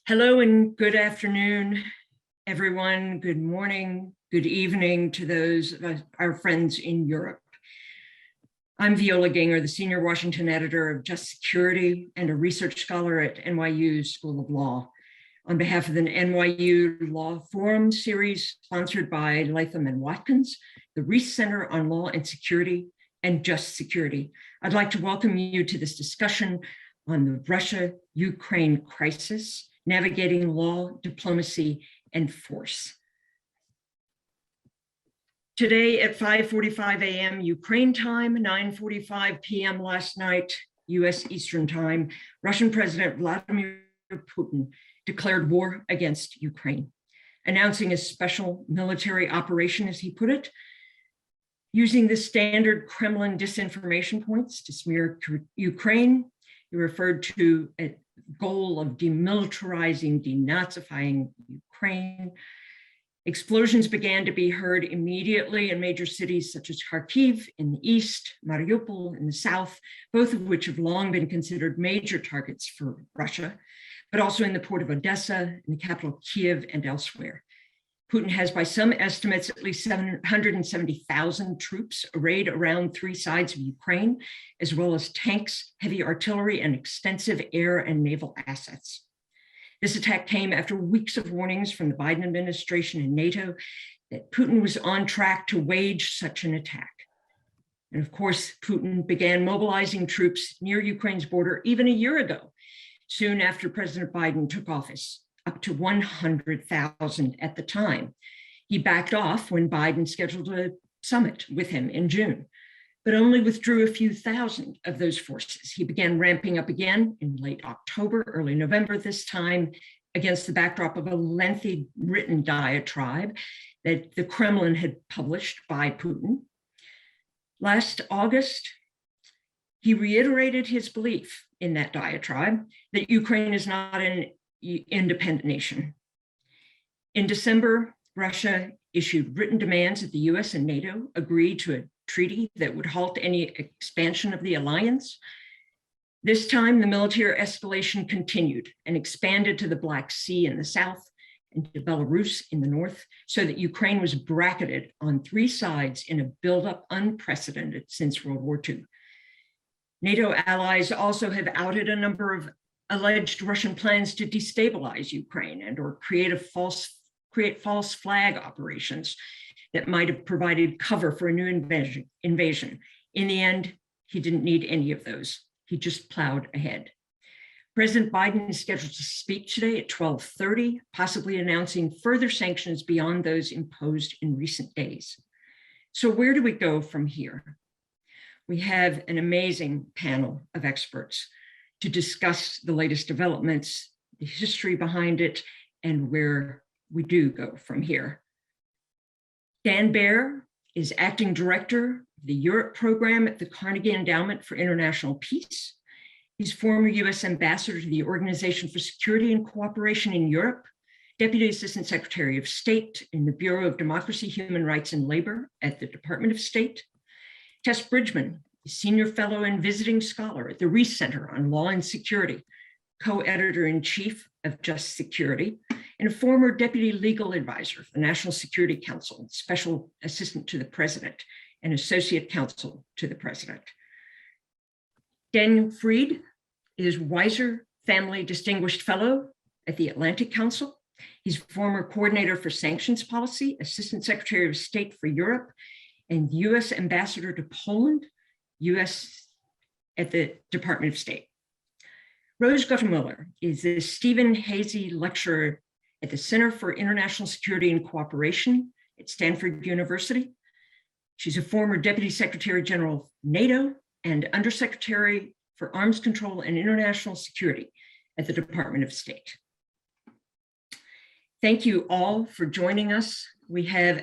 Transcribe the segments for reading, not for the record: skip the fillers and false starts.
Hello and good afternoon, everyone. Good morning, good evening to those of our friends in Europe. I'm Viola Ganger, the senior Washington editor of Just Security and a research scholar at NYU School of Law. On behalf of the NYU Law Forum series sponsored by Latham and Watkins, the Reiss Center on Law and Security and Just Security, I'd like to welcome you to this discussion on the Russia-Ukraine crisis, navigating law, diplomacy, and force. Today at 5:45 a.m. Ukraine time, 9:45 p.m. last night, US Eastern time, Russian President Vladimir Putin declared war against Ukraine, announcing a special military operation, as he put it, using the standard Kremlin disinformation points to smear Ukraine. He referred to a goal of demilitarizing, denazifying Ukraine. Explosions began to be heard immediately in major cities such as Kharkiv in the east, Mariupol in the south, both of which have long been considered major targets for Russia, but also in the port of Odessa, in the capital Kiev, and elsewhere. Putin has, by some estimates, at least 770,000 troops arrayed around three sides of Ukraine, as well as tanks, heavy artillery, and extensive air and naval assets. This attack came after weeks of warnings from the Biden administration and NATO that Putin was on track to wage such an attack. And of course, Putin began mobilizing troops near Ukraine's border even a year ago, soon after President Biden took office, up to 100,000 at the time. He backed off when Biden scheduled a summit with him in June, but only withdrew a few thousand of those forces. He began ramping up again in late October, early November this time, against the backdrop of a lengthy written diatribe that the Kremlin had published by Putin. Last August, he reiterated his belief in that diatribe that Ukraine is not an independent nation. In December, Russia issued written demands that the US and NATO agree to a treaty that would halt any expansion of the alliance. This time, the military escalation continued and expanded to the Black Sea in the south and to Belarus in the north, so that Ukraine was bracketed on three sides in a buildup unprecedented since World War II. NATO allies also have outed a number of alleged Russian plans to destabilize Ukraine and or create false flag operations that might have provided cover for a new invasion. In the end, he didn't need any of those. He just plowed ahead. President Biden is scheduled to speak today at 12:30, possibly announcing further sanctions beyond those imposed in recent days. So where do we go from here? We have an amazing panel of experts to discuss the latest developments, the history behind it, and where we do go from here. Dan Baer is acting director of the Europe program at the Carnegie Endowment for International Peace. He's former US ambassador to the Organization for Security and Cooperation in Europe, Deputy Assistant Secretary of State in the Bureau of Democracy, Human Rights, and Labor at the Department of State. Tess Bridgman, Senior Fellow and Visiting Scholar at the Reiss Center on Law and Security, Co-Editor-in-Chief of Just Security, and a former Deputy Legal Advisor for the National Security Council, Special Assistant to the President, and Associate Counsel to the President. Daniel Fried is Weiser Family Distinguished Fellow at the Atlantic Council. He's former Coordinator for Sanctions Policy, Assistant Secretary of State for Europe, and US Ambassador to Poland, US at the Department of State. Rose Guttemüller is the Stephen Hazy Lecturer at the Center for International Security and Cooperation at Stanford University. She's a former Deputy Secretary General of NATO and Undersecretary for Arms Control and International Security at the Department of State. Thank you all for joining us. We have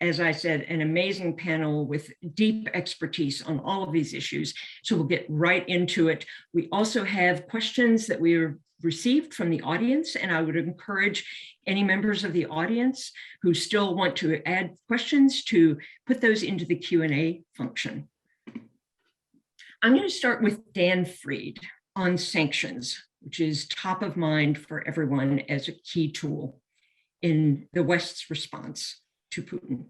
as I said, an amazing panel with deep expertise on all of these issues. So we'll get right into it. We also have questions that we received from the audience, and I would encourage any members of the audience who still want to add questions to put those into the Q&A function. I'm going to start with Dan Fried on sanctions. which is top of mind for everyone as a key tool in the West's response to Putin.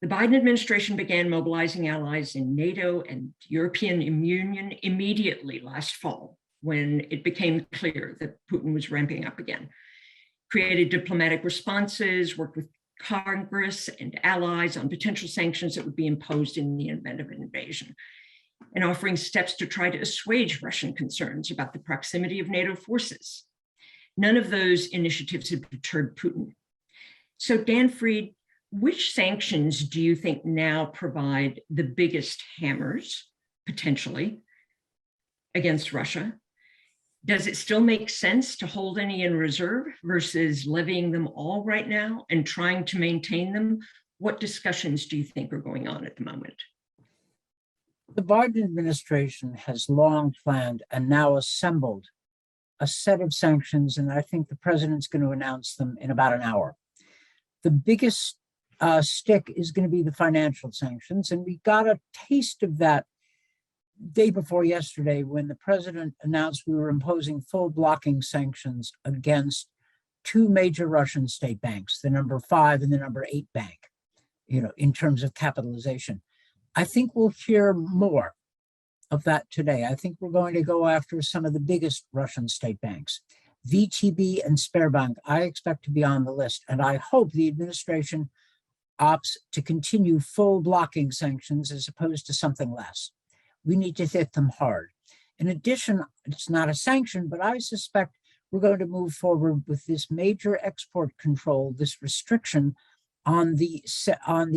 The Biden administration began mobilizing allies in NATO and European Union immediately last fall, when it became clear that Putin was ramping up again. Created diplomatic responses, worked with Congress and allies on potential sanctions that would be imposed in the event of an invasion, and offering steps to try to assuage Russian concerns about the proximity of NATO forces. None of those initiatives have deterred Putin. So Dan Fried, which sanctions do you think now provide the biggest hammers, potentially, against Russia? Does it still make sense to hold any in reserve versus levying them all right now and trying to maintain them? What discussions do you think are going on at the moment? The Biden administration has long planned and now assembled a set of sanctions, and I think the president's going to announce them in about an hour. The biggest stick is going to be the financial sanctions, and we got a taste of that day before yesterday when the president announced we were imposing full blocking sanctions against two major Russian state banks, the number 5 and the number 8 bank, in terms of capitalization. I think we'll hear more of that today. I think we're going to go after some of the biggest Russian state banks. VTB and Sberbank, I expect to be on the list, and I hope the administration opts to continue full blocking sanctions as opposed to something less. We need to hit them hard. In addition, it's not a sanction, but I suspect we're going to move forward with this major export control, this restriction on the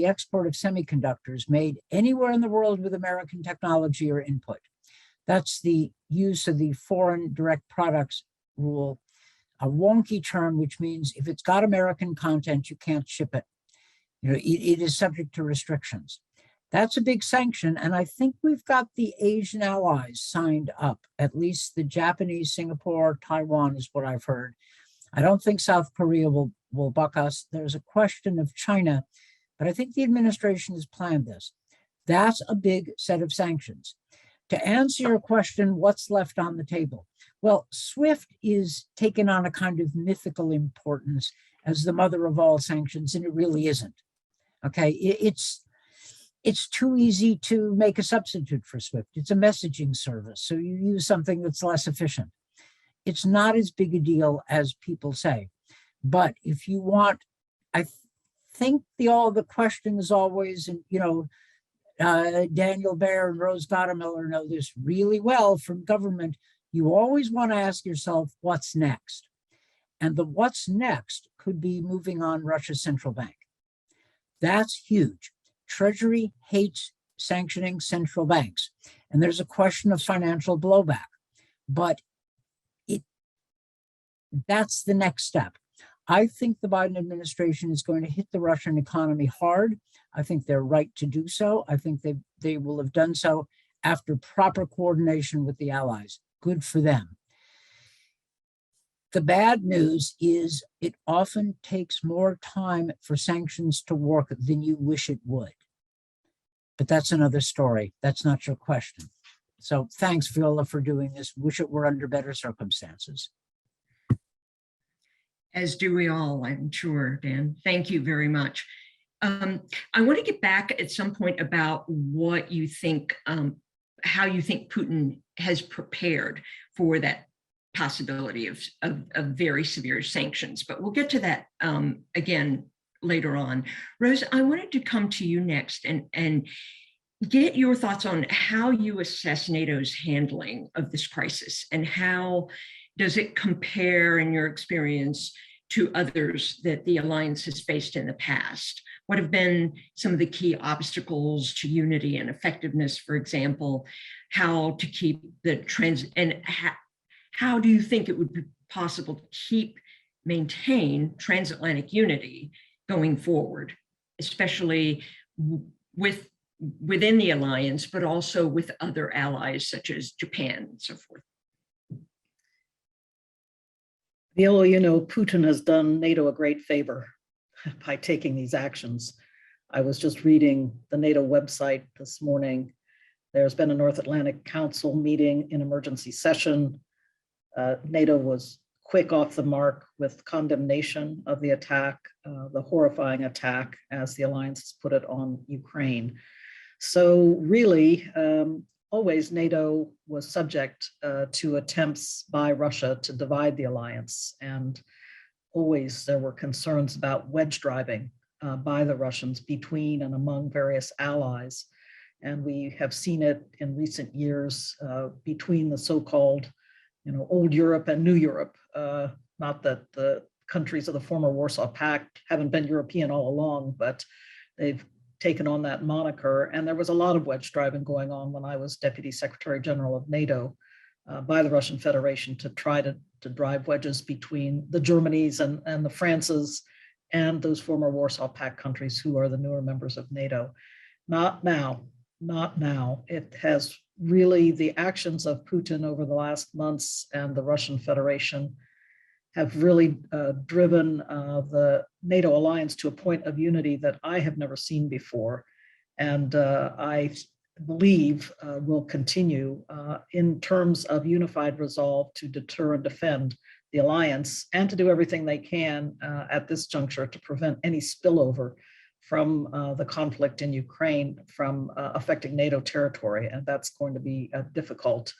export of semiconductors made anywhere in the world with American technology or input. That's the use of the foreign direct products rule, a wonky term, which means if it's got American content, you can't ship it. It is subject to restrictions. That's a big sanction, and I think we've got the Asian allies signed up, at least the Japanese, Singapore, Taiwan is what I've heard. I don't think South Korea will buck us. There's a question of China, but I think the administration has planned this. That's a big set of sanctions. To answer your question, what's left on the table? Well, SWIFT is taken on a kind of mythical importance as the mother of all sanctions, and it really isn't. Okay, it's too easy to make a substitute for SWIFT. It's a messaging service, so you use something that's less efficient. It's not as big a deal as people say. But if you want, I think the question is always, and Daniel Baer and Rose Gottemiller know this really well from government, you always want to ask yourself, what's next? And the what's next could be moving on Russia's central bank. That's huge. Treasury hates sanctioning central banks. And there's a question of financial blowback. But that's the next step. I think the Biden administration is going to hit the Russian economy hard. I think they're right to do so. I think they will have done so after proper coordination with the allies. Good for them. The bad news is it often takes more time for sanctions to work than you wish it would. But that's another story. That's not your question. So thanks, Viola, for doing this. Wish it were under better circumstances. As do we all, I'm sure, Dan. Thank you very much. I want to get back at some point about what you think, how you think Putin has prepared for that possibility of very severe sanctions, but we'll get to that again later on. Rose, I wanted to come to you next and get your thoughts on how you assess NATO's handling of this crisis, and how does it compare in your experience to others that the alliance has faced in the past? What have been some of the key obstacles to unity and effectiveness, for example? How to keep the how do you think it would be possible to maintain transatlantic unity going forward, especially within the alliance, but also with other allies such as Japan and so forth? Viola, Putin has done NATO a great favor by taking these actions. I was just reading the NATO website this morning. There's been a North Atlantic Council meeting in emergency session. NATO was quick off the mark with condemnation of the attack, the horrifying attack, as the alliance put it, on Ukraine. So really, always NATO was subject to attempts by Russia to divide the alliance. And always there were concerns about wedge driving by the Russians between and among various allies. And we have seen it in recent years between the so-called, old Europe and new Europe. Not that the countries of the former Warsaw Pact haven't been European all along, but they've taken on that moniker. And there was a lot of wedge driving going on when I was Deputy Secretary General of NATO by the Russian Federation to try to drive wedges between the Germanys and the Frances and those former Warsaw Pact countries who are the newer members of NATO. Not now, not now. It has really, the actions of Putin over the last months and the Russian Federation have really driven the NATO alliance to a point of unity that I have never seen before. And I believe will continue in terms of unified resolve to deter and defend the alliance and to do everything they can at this juncture to prevent any spillover from the conflict in Ukraine from affecting NATO territory. And that's going to be a difficult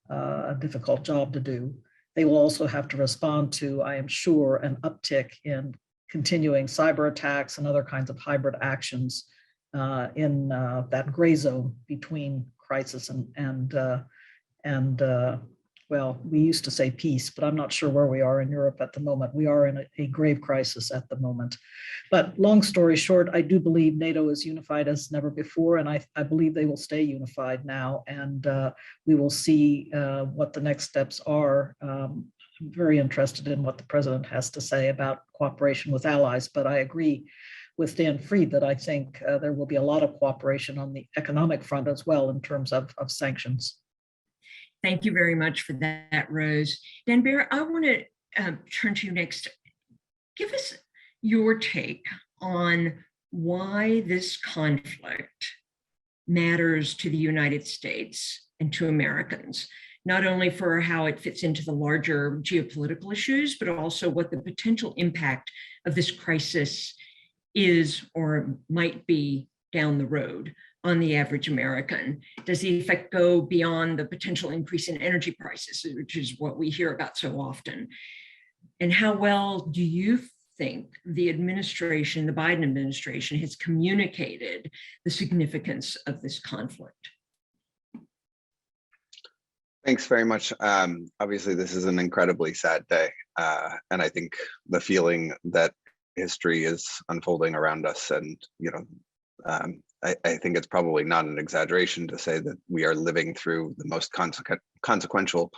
job to do. They will also have to respond to, I am sure, an uptick in continuing cyber attacks and other kinds of hybrid actions in that gray zone between crisis and well, we used to say peace, but I'm not sure where we are in Europe at the moment. We are in a grave crisis at the moment. But long story short, I do believe NATO is unified as never before, and I believe they will stay unified now, and we will see what the next steps are. I'm very interested in what the president has to say about cooperation with allies, but I agree with Dan Fried that I think there will be a lot of cooperation on the economic front as well in terms of sanctions. Thank you very much for that, Rose. Dan Bear, I want to turn to you next. Give us your take on why this conflict matters to the United States and to Americans, not only for how it fits into the larger geopolitical issues, but also what the potential impact of this crisis is or might be down the road on the average American. Does the effect go beyond the potential increase in energy prices, which is what we hear about so often? And how well do you think the administration, the Biden administration, has communicated the significance of this conflict? Thanks very much. Obviously, this is an incredibly sad day. And I think the feeling that history is unfolding around us, and I think it's probably not an exaggeration to say that we are living through the most consequential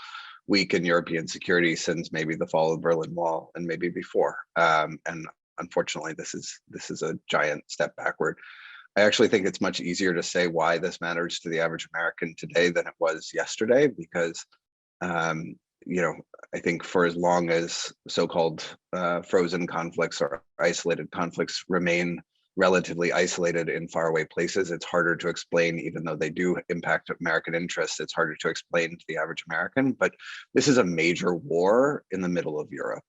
week in European security since maybe the fall of the Berlin Wall and maybe before. And unfortunately, this is a giant step backward. I actually think it's much easier to say why this matters to the average American today than it was yesterday, because I think for as long as so-called frozen conflicts or isolated conflicts remain relatively isolated in faraway places, it's harder to explain, even though they do impact American interests, it's harder to explain to the average American. But this is a major war in the middle of Europe.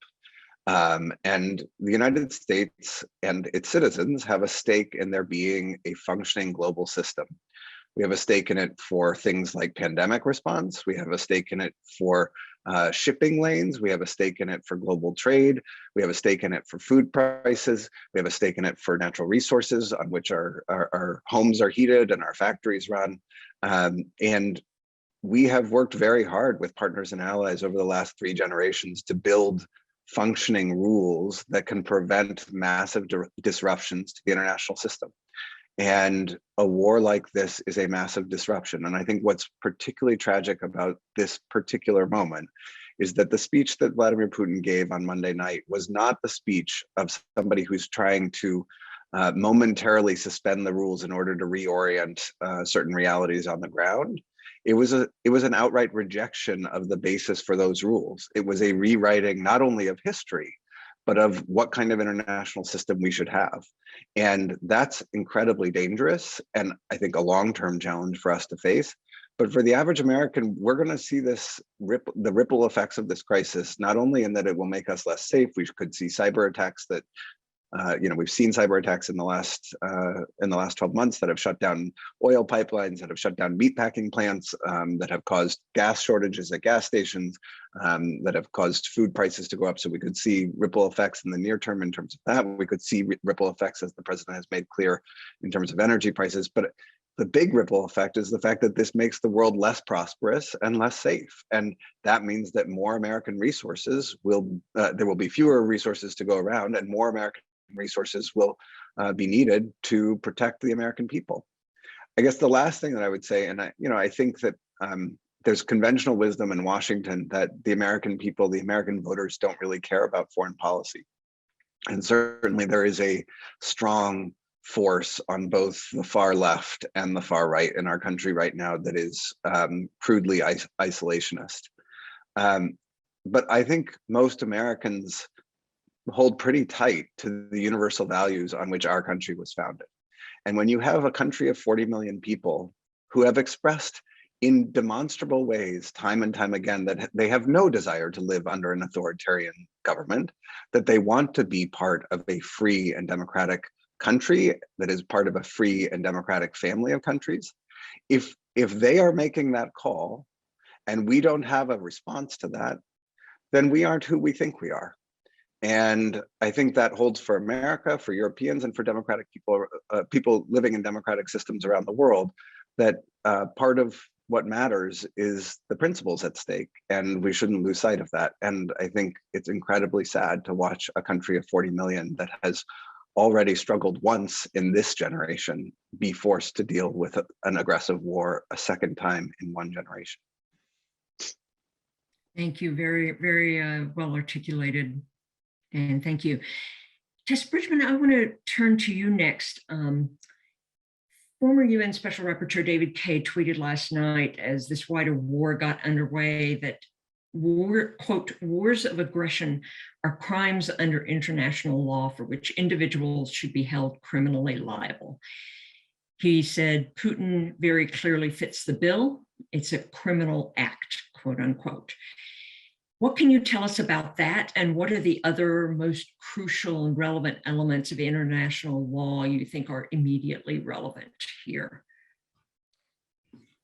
And the United States and its citizens have a stake in there being a functioning global system. We have a stake in it for things like pandemic response. We have a stake in it for shipping lanes. We have a stake in it for global trade. We have a stake in it for food prices. We have a stake in it for natural resources on which our homes are heated and our factories run. And we have worked very hard with partners and allies over the last 3 generations to build functioning rules that can prevent massive disruptions to the international system. And a war like this is a massive disruption. And I think what's particularly tragic about this particular moment is that the speech that Vladimir Putin gave on Monday night was not the speech of somebody who's trying to momentarily suspend the rules in order to reorient certain realities on the ground. It was an outright rejection of the basis for those rules. It was a rewriting not only of history, but of what kind of international system we should have. And that's incredibly dangerous, and I think a long-term challenge for us to face. But for the average American, we're going to see the ripple effects of this crisis, not only in that it will make us less safe. We could see cyber attacks that, we've seen cyber attacks in the last 12 months that have shut down oil pipelines, that have shut down meatpacking plants, that have caused gas shortages at gas stations, that have caused food prices to go up. So we could see ripple effects in the near term in terms of that. We could see ripple effects, as the president has made clear, in terms of energy prices. But the big ripple effect is the fact that this makes the world less prosperous and less safe. And that means that more American resources there will be fewer resources to go around, and more American resources will be needed to protect the American people. I guess the last thing that I would say, and I think that there's conventional wisdom in Washington that the American people, the American voters, don't really care about foreign policy. And certainly there is a strong force on both the far left and the far right in our country right now that is crudely isolationist. But I think most Americans hold pretty tight to the universal values on which our country was founded. And when you have a country of 40 million people who have expressed in demonstrable ways time and time again that they have no desire to live under an authoritarian government, that they want to be part of a free and democratic country that is part of a free and democratic family of countries, if they are making that call and we don't have a response to that, then we aren't who we think we are. And I think that holds for America, for Europeans, and for democratic people living in democratic systems around the world, that part of what matters is the principles at stake, and we shouldn't lose sight of that. And I think it's incredibly sad to watch a country of 40 million that has already struggled once in this generation be forced to deal with an aggressive war a second time in one generation. Thank you. Very, very well articulated. And thank you. Tess Bridgman, I want to turn to you next. Former UN Special Rapporteur David Kaye tweeted last night as this wider war got underway that quote, wars of aggression are crimes under international law for which individuals should be held criminally liable. He said Putin very clearly fits the bill. It's a criminal act, quote unquote. What can you tell us about that? And what are the other most crucial and relevant elements of international law you think are immediately relevant here?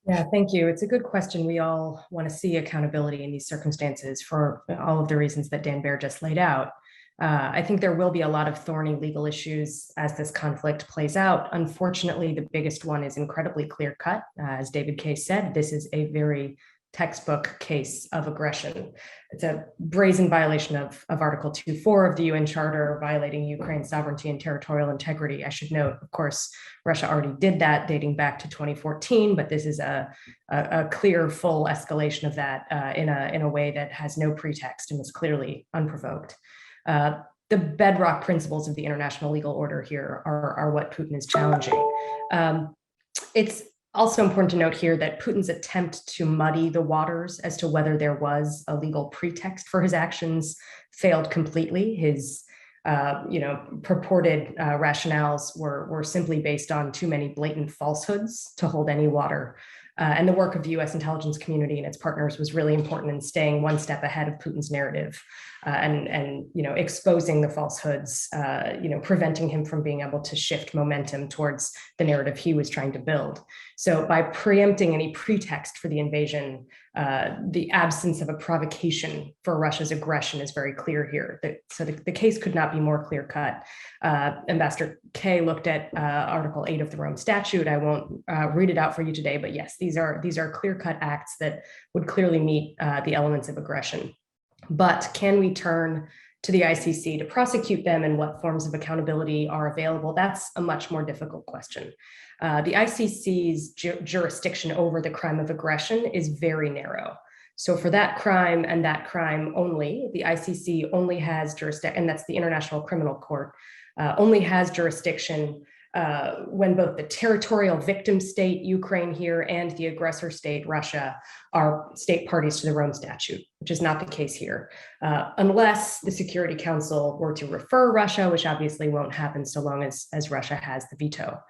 Yeah, thank you. It's a good question. We all want to see accountability in these circumstances for all of the reasons that Dan Baer just laid out. I think there will be a lot of thorny legal issues as this conflict plays out. Unfortunately, the biggest one is incredibly clear-cut. As David Kaye said, this is a very textbook case of aggression. It's a brazen violation of Article 2.4 of the UN Charter, violating Ukraine's sovereignty and territorial integrity. I should note, of course, Russia already did that dating back to 2014, but this is a clear, full escalation of that in a way that has no pretext and was clearly unprovoked. The bedrock principles of the international legal order here are what Putin is challenging. It's also important to note here that Putin's attempt to muddy the waters as to whether there was a legal pretext for his actions failed completely. His purported rationales were simply based on too many blatant falsehoods to hold any water. And the work of the US intelligence community and its partners was really important in staying one step ahead of Putin's narrative and exposing the falsehoods, preventing him from being able to shift momentum towards the narrative he was trying to build. So by preempting any pretext for the invasion, the absence of a provocation for Russia's aggression is very clear here. So the case could not be more clear cut. Ambassador Kaye looked at Article 8 of the Rome Statute. I won't read it out for you today, but yes, these are clear-cut acts that would clearly meet the elements of aggression. But can we turn to the ICC to prosecute them, and what forms of accountability are available? That's a much more difficult question. The ICC's jurisdiction over the crime of aggression is very narrow. So for that crime and that crime only, the ICC only has jurisdiction, and that's the International Criminal Court, only has jurisdiction when both the territorial victim state, Ukraine here, and the aggressor state, Russia, are state parties to the Rome Statute, which is not the case here. Unless the Security Council were to refer Russia, which obviously won't happen so long as Russia has the veto.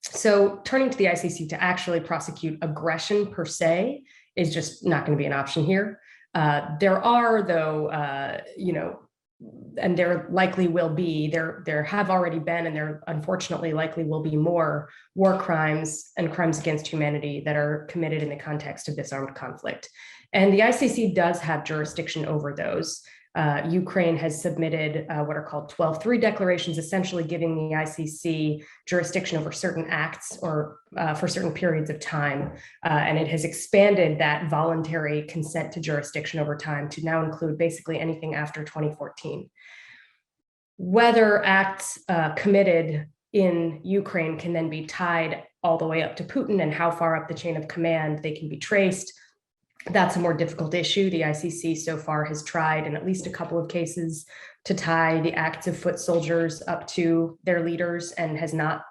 So turning to the ICC to actually prosecute aggression per se is just not going to be an option here. There are, though, and there likely will be, there have already been, and there unfortunately likely will be more war crimes and crimes against humanity that are committed in the context of this armed conflict. And the ICC does have jurisdiction over those. Ukraine has submitted what are called 12-3 declarations, essentially giving the ICC jurisdiction over certain acts or for certain periods of time. And it has expanded that voluntary consent to jurisdiction over time to now include basically anything after 2014. Whether acts committed in Ukraine can then be tied all the way up to Putin and how far up the chain of command they can be traced, that's a more difficult issue. The ICC so far has tried in at least a couple of cases to tie the acts of foot soldiers up to their leaders and has not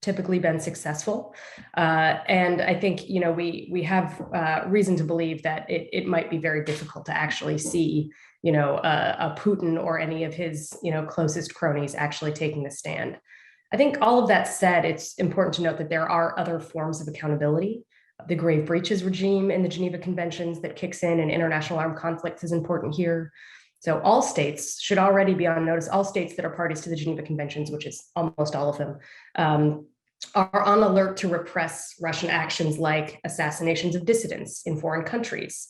typically been successful. And I think, we have reason to believe that it might be very difficult to actually see, a Putin or any of his, closest cronies actually taking the stand. I think all of that said, it's important to note that there are other forms of accountability. The grave breaches regime in the Geneva Conventions that kicks in international armed conflicts is important here. So all states should already be on notice. All states that are parties to the Geneva Conventions, which is almost all of them, are on alert to repress Russian actions like assassinations of dissidents in foreign countries.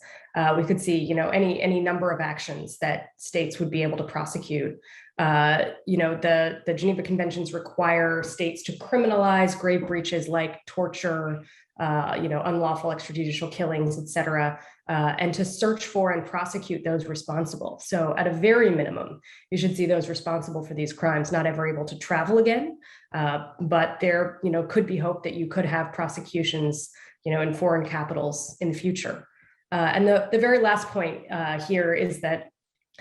We could see, any number of actions that states would be able to prosecute. The Geneva Conventions require states to criminalize grave breaches like torture, unlawful extrajudicial killings, et cetera, and to search for and prosecute those responsible. So at a very minimum, you should see those responsible for these crimes not ever able to travel again, but there, could be hope that you could have prosecutions, in foreign capitals in the future. And the very last point here is that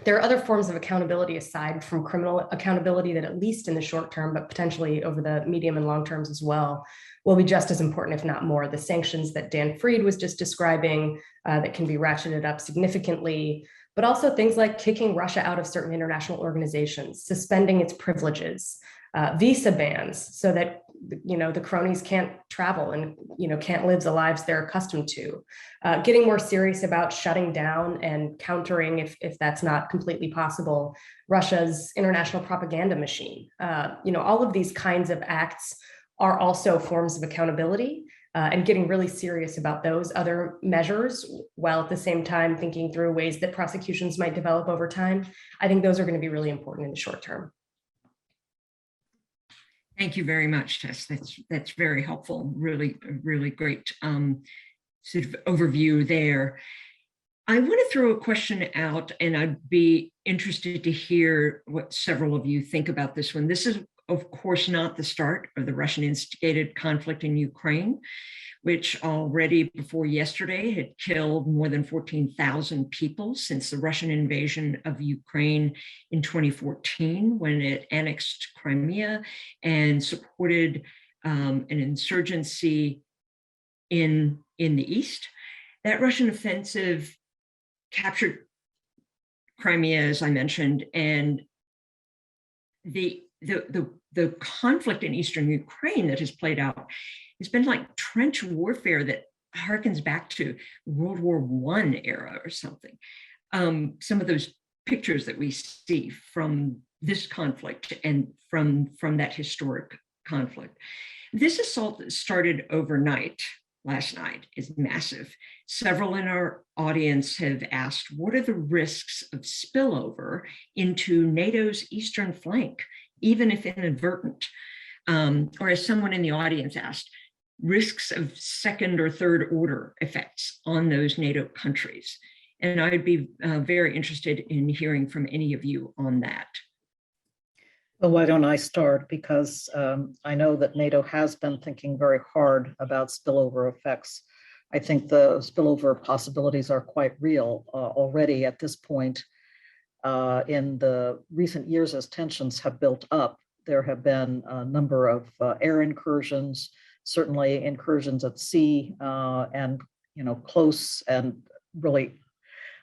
there are other forms of accountability aside from criminal accountability that, at least in the short term, but potentially over the medium and long terms as well, will be just as important, if not more. The sanctions that Dan Fried was just describing that can be ratcheted up significantly, but also things like kicking Russia out of certain international organizations, suspending its privileges, visa bans so that the cronies can't travel and can't live the lives they're accustomed to, getting more serious about shutting down and countering, if that's not completely possible, Russia's international propaganda machine. All of these kinds of acts are also forms of accountability, and getting really serious about those other measures while at the same time thinking through ways that prosecutions might develop over time. I think those are going to be really important in the short term. Thank you very much, Tess. That's very helpful. Really, really great sort of overview there. I want to throw a question out, and I'd be interested to hear what several of you think about this one. This is, of course, not the start of the Russian instigated conflict in Ukraine, which already before yesterday had killed more than 14,000 people since the Russian invasion of Ukraine in 2014, when it annexed Crimea and supported an insurgency in the east. That Russian offensive captured Crimea, as I mentioned, and the conflict in eastern Ukraine that has played out has been like trench warfare that harkens back to World War I era or something. Some of those pictures that we see from this conflict and from that historic conflict. This assault that started overnight, last night, is massive. Several in our audience have asked, what are the risks of spillover into NATO's eastern flank, even if inadvertent? Or as someone in the audience asked, risks of second or third order effects on those NATO countries. And I'd be very interested in hearing from any of you on that. Well, why don't I start? Because I know that NATO has been thinking very hard about spillover effects. I think the spillover possibilities are quite real already at this point. In the recent years, as tensions have built up, there have been a number of air incursions, certainly incursions at sea, and close and really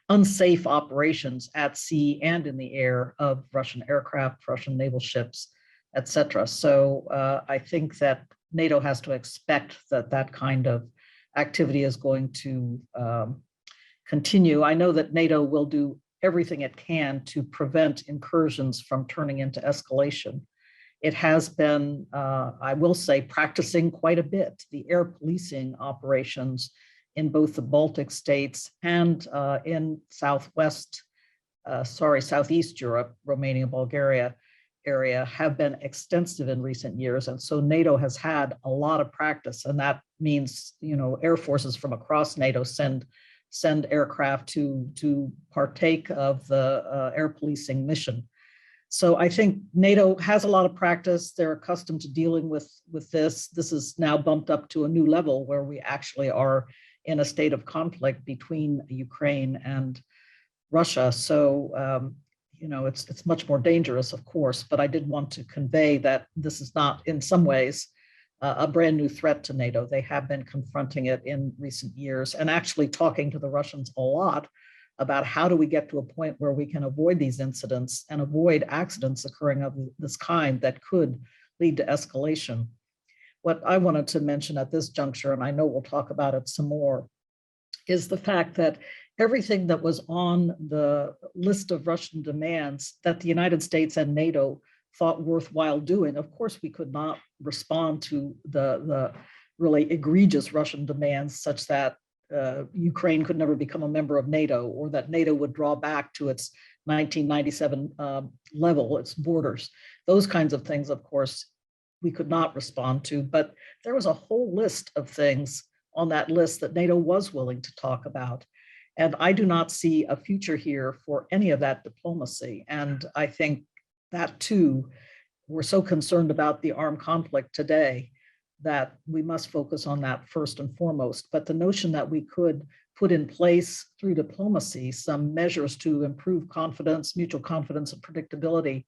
unsafe operations at sea and in the air of Russian aircraft, Russian naval ships, et cetera. So I think that NATO has to expect that that kind of activity is going to continue. I know that NATO will do everything it can to prevent incursions from turning into escalation. It has been, I will say, practicing quite a bit the air policing operations in both the Baltic states and in southeast Europe, Romania, Bulgaria area have been extensive in recent years. And so NATO has had a lot of practice, and that means, air forces from across NATO send aircraft to partake of the air policing mission. So I think NATO has a lot of practice. They're accustomed to dealing with this. This is now bumped up to a new level where we actually are in a state of conflict between Ukraine and Russia. So, it's much more dangerous, of course, but I did want to convey that this is not in some ways a brand new threat to NATO. They have been confronting it in recent years and actually talking to the Russians a lot about how do we get to a point where we can avoid these incidents and avoid accidents occurring of this kind that could lead to escalation. What I wanted to mention at this juncture, and I know we'll talk about it some more, is the fact that everything that was on the list of Russian demands that the United States and NATO thought worthwhile doing, of course, we could not respond to the really egregious Russian demands such that Ukraine could never become a member of NATO, or that NATO would draw back to its 1997 level, its borders. Those kinds of things, of course, we could not respond to, but there was a whole list of things on that list that NATO was willing to talk about. And I do not see a future here for any of that diplomacy. And I think that too, we're so concerned about the armed conflict today that we must focus on that first and foremost. But the notion that we could put in place through diplomacy some measures to improve confidence, mutual confidence, and predictability,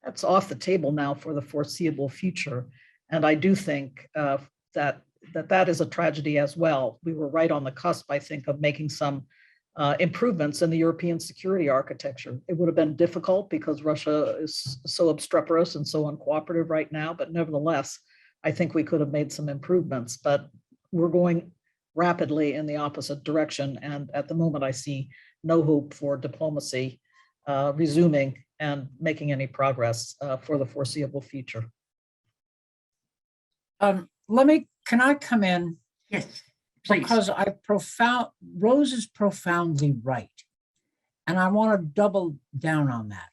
that's off the table now for the foreseeable future. And I do think that is a tragedy as well. We were right on the cusp, I think, of making some improvements in the European security architecture. It would have been difficult because Russia is so obstreperous and so uncooperative right now, but nevertheless, I think we could have made some improvements, but we're going rapidly in the opposite direction. And at the moment, I see no hope for diplomacy resuming and making any progress for the foreseeable future. Can I come in? Yes, please. Because Rose is profoundly right. And I want to double down on that.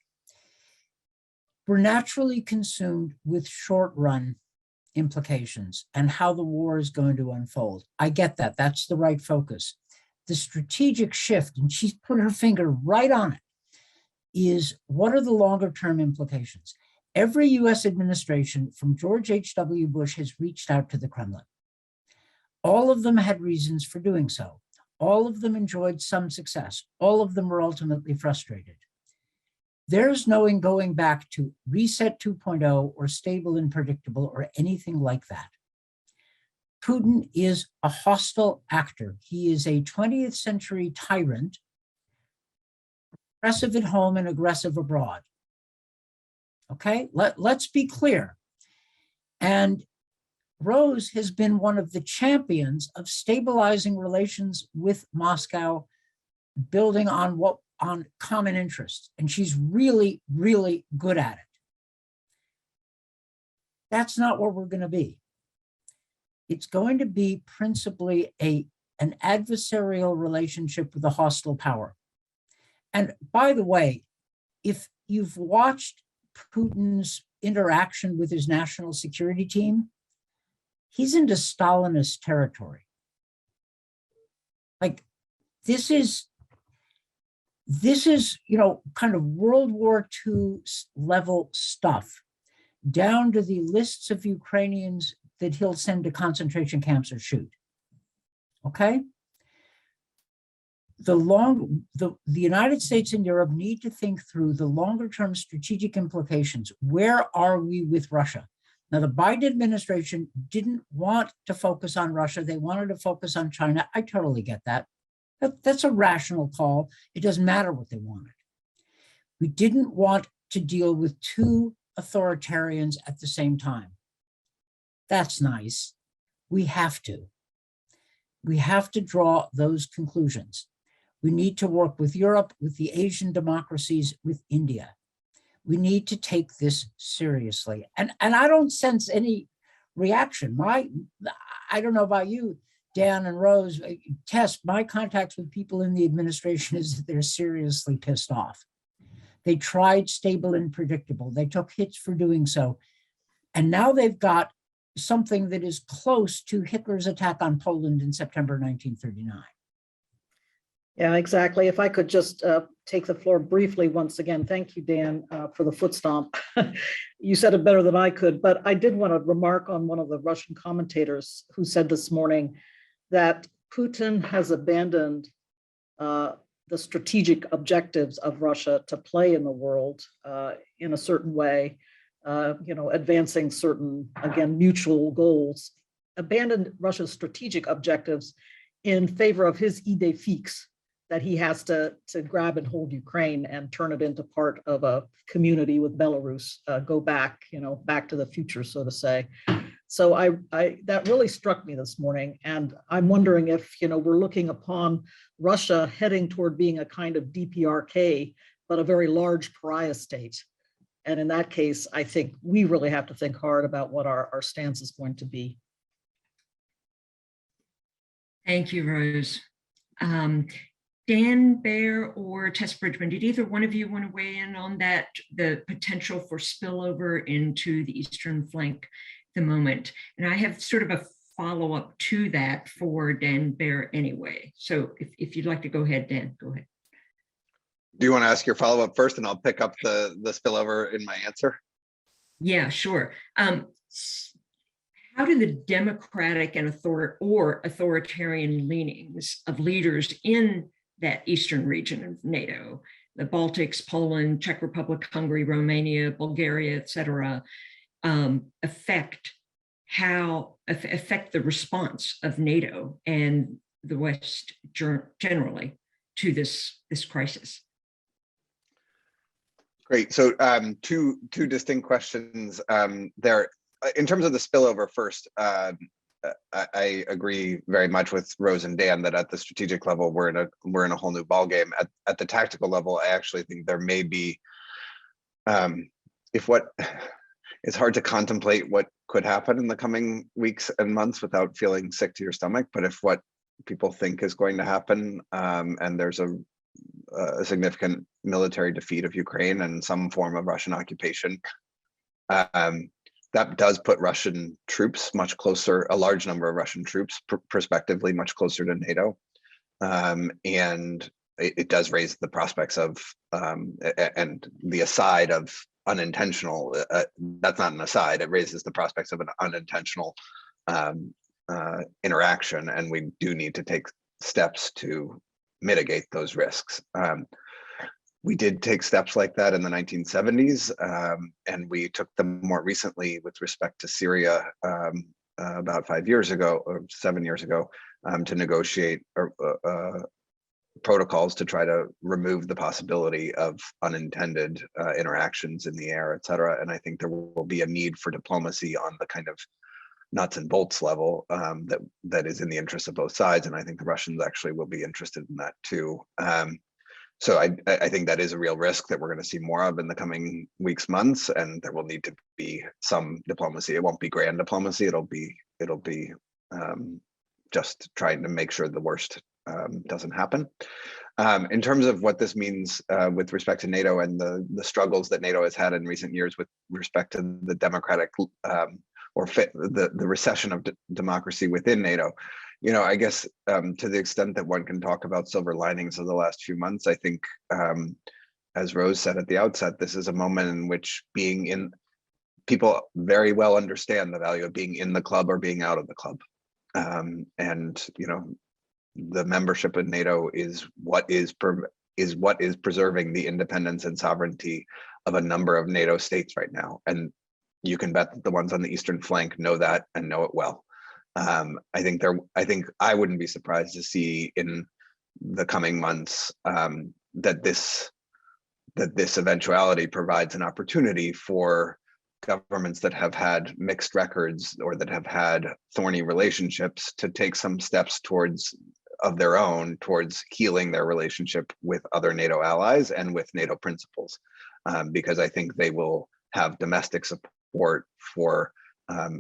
We're naturally consumed with short run implications and how the war is going to unfold. I get that. That's the right focus. The strategic shift, and she's put her finger right on it, is what are the longer term implications? Every US administration from George H.W. Bush has reached out to the Kremlin. All of them had reasons for doing so. All of them enjoyed some success. All of them were ultimately frustrated. There's no going back to reset 2.0 or stable and predictable or anything like that. Putin is a hostile actor. He is a 20th century tyrant, aggressive at home and aggressive abroad. Okay, let's be clear. And Rose has been one of the champions of stabilizing relations with Moscow, building on common interests. And she's really, really good at it. That's not what we're going to be. It's going to be principally an adversarial relationship with a hostile power. And by the way, if you've watched Putin's interaction with his national security team, he's into Stalinist territory. Like this is, kind of World War II level stuff, down to the lists of Ukrainians that he'll send to concentration camps or shoot. Okay? The United States and Europe need to think through the longer term strategic implications. Where are we with Russia? Now, the Biden administration didn't want to focus on Russia. They wanted to focus on China. I totally get that. That's a rational call. It doesn't matter what they wanted. We didn't want to deal with two authoritarians at the same time. That's nice. We have to. We have to draw those conclusions. We need to work with Europe, with the Asian democracies, with India. We need to take this seriously. And I don't sense any reaction. I don't know about you, Dan and Rose, Tess, my contacts with people in the administration is that they're seriously pissed off. They tried stable and predictable. They took hits for doing so. And now they've got something that is close to Hitler's attack on Poland in September 1939. Yeah, exactly. If I could just take the floor briefly once again. Thank you, Dan, for the foot stomp. You said it better than I could, but I did want to remark on one of the Russian commentators who said this morning that Putin has abandoned the strategic objectives of Russia to play in the world in a certain way, advancing certain, again, mutual goals, abandoned Russia's strategic objectives in favor of his idée fixe, that he has to grab and hold Ukraine and turn it into part of a community with Belarus, go back, back to the future, so to say. So that really struck me this morning. And I'm wondering if, we're looking upon Russia heading toward being a kind of DPRK, but a very large pariah state. And in that case, I think we really have to think hard about what our stance is going to be. Thank you, Rose. Dan Baer or Tess Bridgman, did either one of you want to weigh in on that, the potential for spillover into the eastern flank at the moment? And I have sort of a follow-up to that for Dan Baer anyway. So if you'd like to go ahead, Dan, go ahead. Do you want to ask your follow-up first and I'll pick up the spillover in my answer? Yeah, sure. How do the democratic and authoritarian leanings of leaders in that eastern region of NATO, the Baltics, Poland, Czech Republic, Hungary, Romania, Bulgaria, et cetera, affect the response of NATO and the West generally to this crisis? Great. So two distinct questions there. In terms of the spillover first, I agree very much with Rose and Dan that at the strategic level we're in a whole new ballgame. At the tactical level, I actually think there may be, it's hard to contemplate what could happen in the coming weeks and months without feeling sick to your stomach. But if what people think is going to happen, and there's a significant military defeat of Ukraine and some form of Russian occupation, that does put Russian troops much closer, a large number of Russian troops prospectively much closer to NATO. And it does raise the prospects of, and the aside of unintentional, that's not an aside, it raises the prospects of an unintentional interaction. And we do need to take steps to mitigate those risks. We did take steps like that in the 1970s, and we took them more recently with respect to Syria about 5 years ago or 7 years ago to negotiate protocols to try to remove the possibility of unintended interactions in the air, et cetera. And I think there will be a need for diplomacy on the kind of nuts and bolts level that is in the interest of both sides. And I think the Russians actually will be interested in that too. So I think that is a real risk that we're going to see more of in the coming weeks, months, and there will need to be some diplomacy. It won't be grand diplomacy. It'll be just trying to make sure the worst doesn't happen. In terms of what this means with respect to NATO and the struggles that NATO has had in recent years with respect to the democratic the recession of democracy within NATO. I guess to the extent that one can talk about silver linings of the last few months, I think, as Rose said at the outset, this is a moment in which people very well understand the value of being in the club or being out of the club. The membership in NATO is what is preserving the independence and sovereignty of a number of NATO states right now. And you can bet that the ones on the eastern flank know that and know it well. I think I wouldn't be surprised to see in the coming months that this eventuality provides an opportunity for governments that have had mixed records or that have had thorny relationships to take some steps of their own towards healing their relationship with other NATO allies and with NATO principles, because I think they will have domestic support for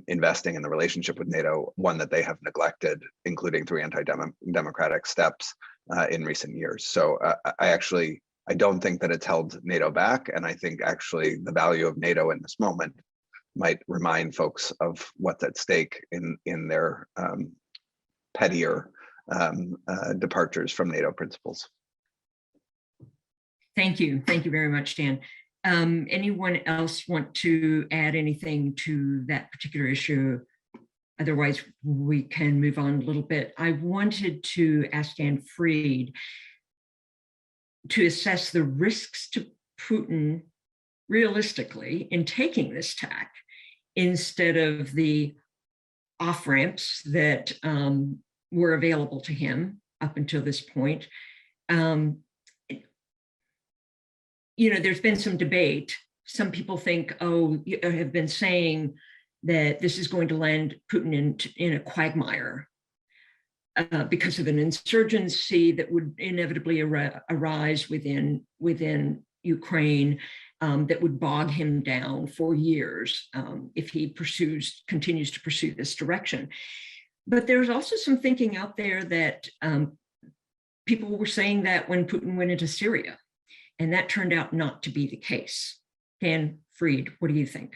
investing in the relationship with NATO, one that they have neglected, including through anti-democratic steps in recent years. So I don't think that it's held NATO back. And I think actually the value of NATO in this moment might remind folks of what's at stake in their pettier departures from NATO principles. Thank you. Thank you very much, Dan. Anyone else want to add anything to that particular issue? Otherwise, we can move on a little bit. I wanted to ask Dan Fried to assess the risks to Putin realistically in taking this tack instead of the off-ramps that were available to him up until this point. There's been some debate. Some people think, have been saying that this is going to land Putin in a quagmire because of an insurgency that would inevitably arise within Ukraine that would bog him down for years if he continues to pursue this direction. But there's also some thinking out there that people were saying that when Putin went into Syria, and that turned out not to be the case. Dan Fried, what do you think?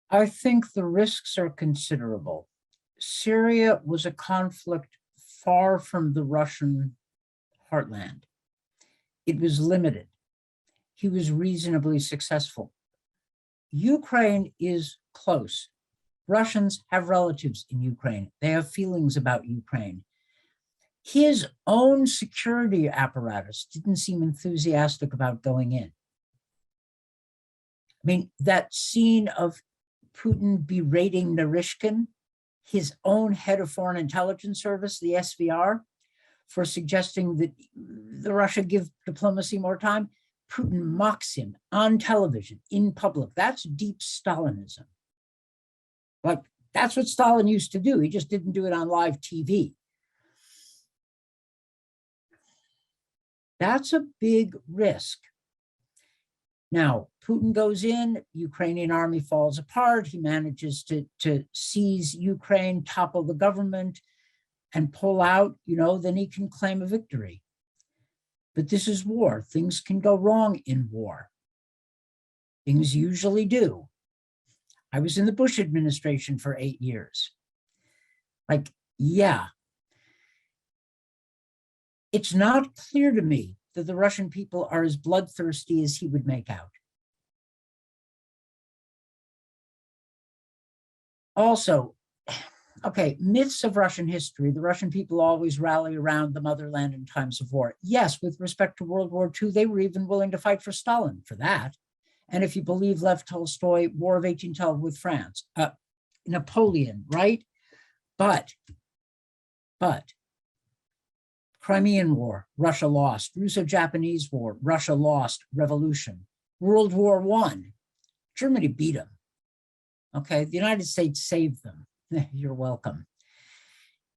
I think the risks are considerable. Syria was a conflict far from the Russian heartland. It was limited. He was reasonably successful. Ukraine is close. Russians have relatives in Ukraine. They have feelings about Ukraine. His own security apparatus didn't seem enthusiastic about going in. I mean, that scene of Putin berating Narishkin, his own head of foreign intelligence service, the SVR, for suggesting that the Russia give diplomacy more time. Putin mocks him on television, in public. That's deep Stalinism. Like, that's what Stalin used to do. He just didn't do it on live TV. That's a big risk. Now, Putin goes in, Ukrainian army falls apart. He manages to seize Ukraine, topple the government, and pull out, then he can claim a victory. But this is war. Things can go wrong in war. Things usually do. I was in the Bush administration for 8 years. It's not clear to me that the Russian people are as bloodthirsty as he would make out. Also, myths of Russian history. The Russian people always rally around the motherland in times of war. Yes, with respect to World War II, they were even willing to fight for Stalin for that. And if you believe Lev Tolstoy, War of 1812 with France, Napoleon, right? But Crimean War, Russia lost. Russo-Japanese War, Russia lost. Revolution. World War I, Germany beat them. The United States saved them. You're welcome.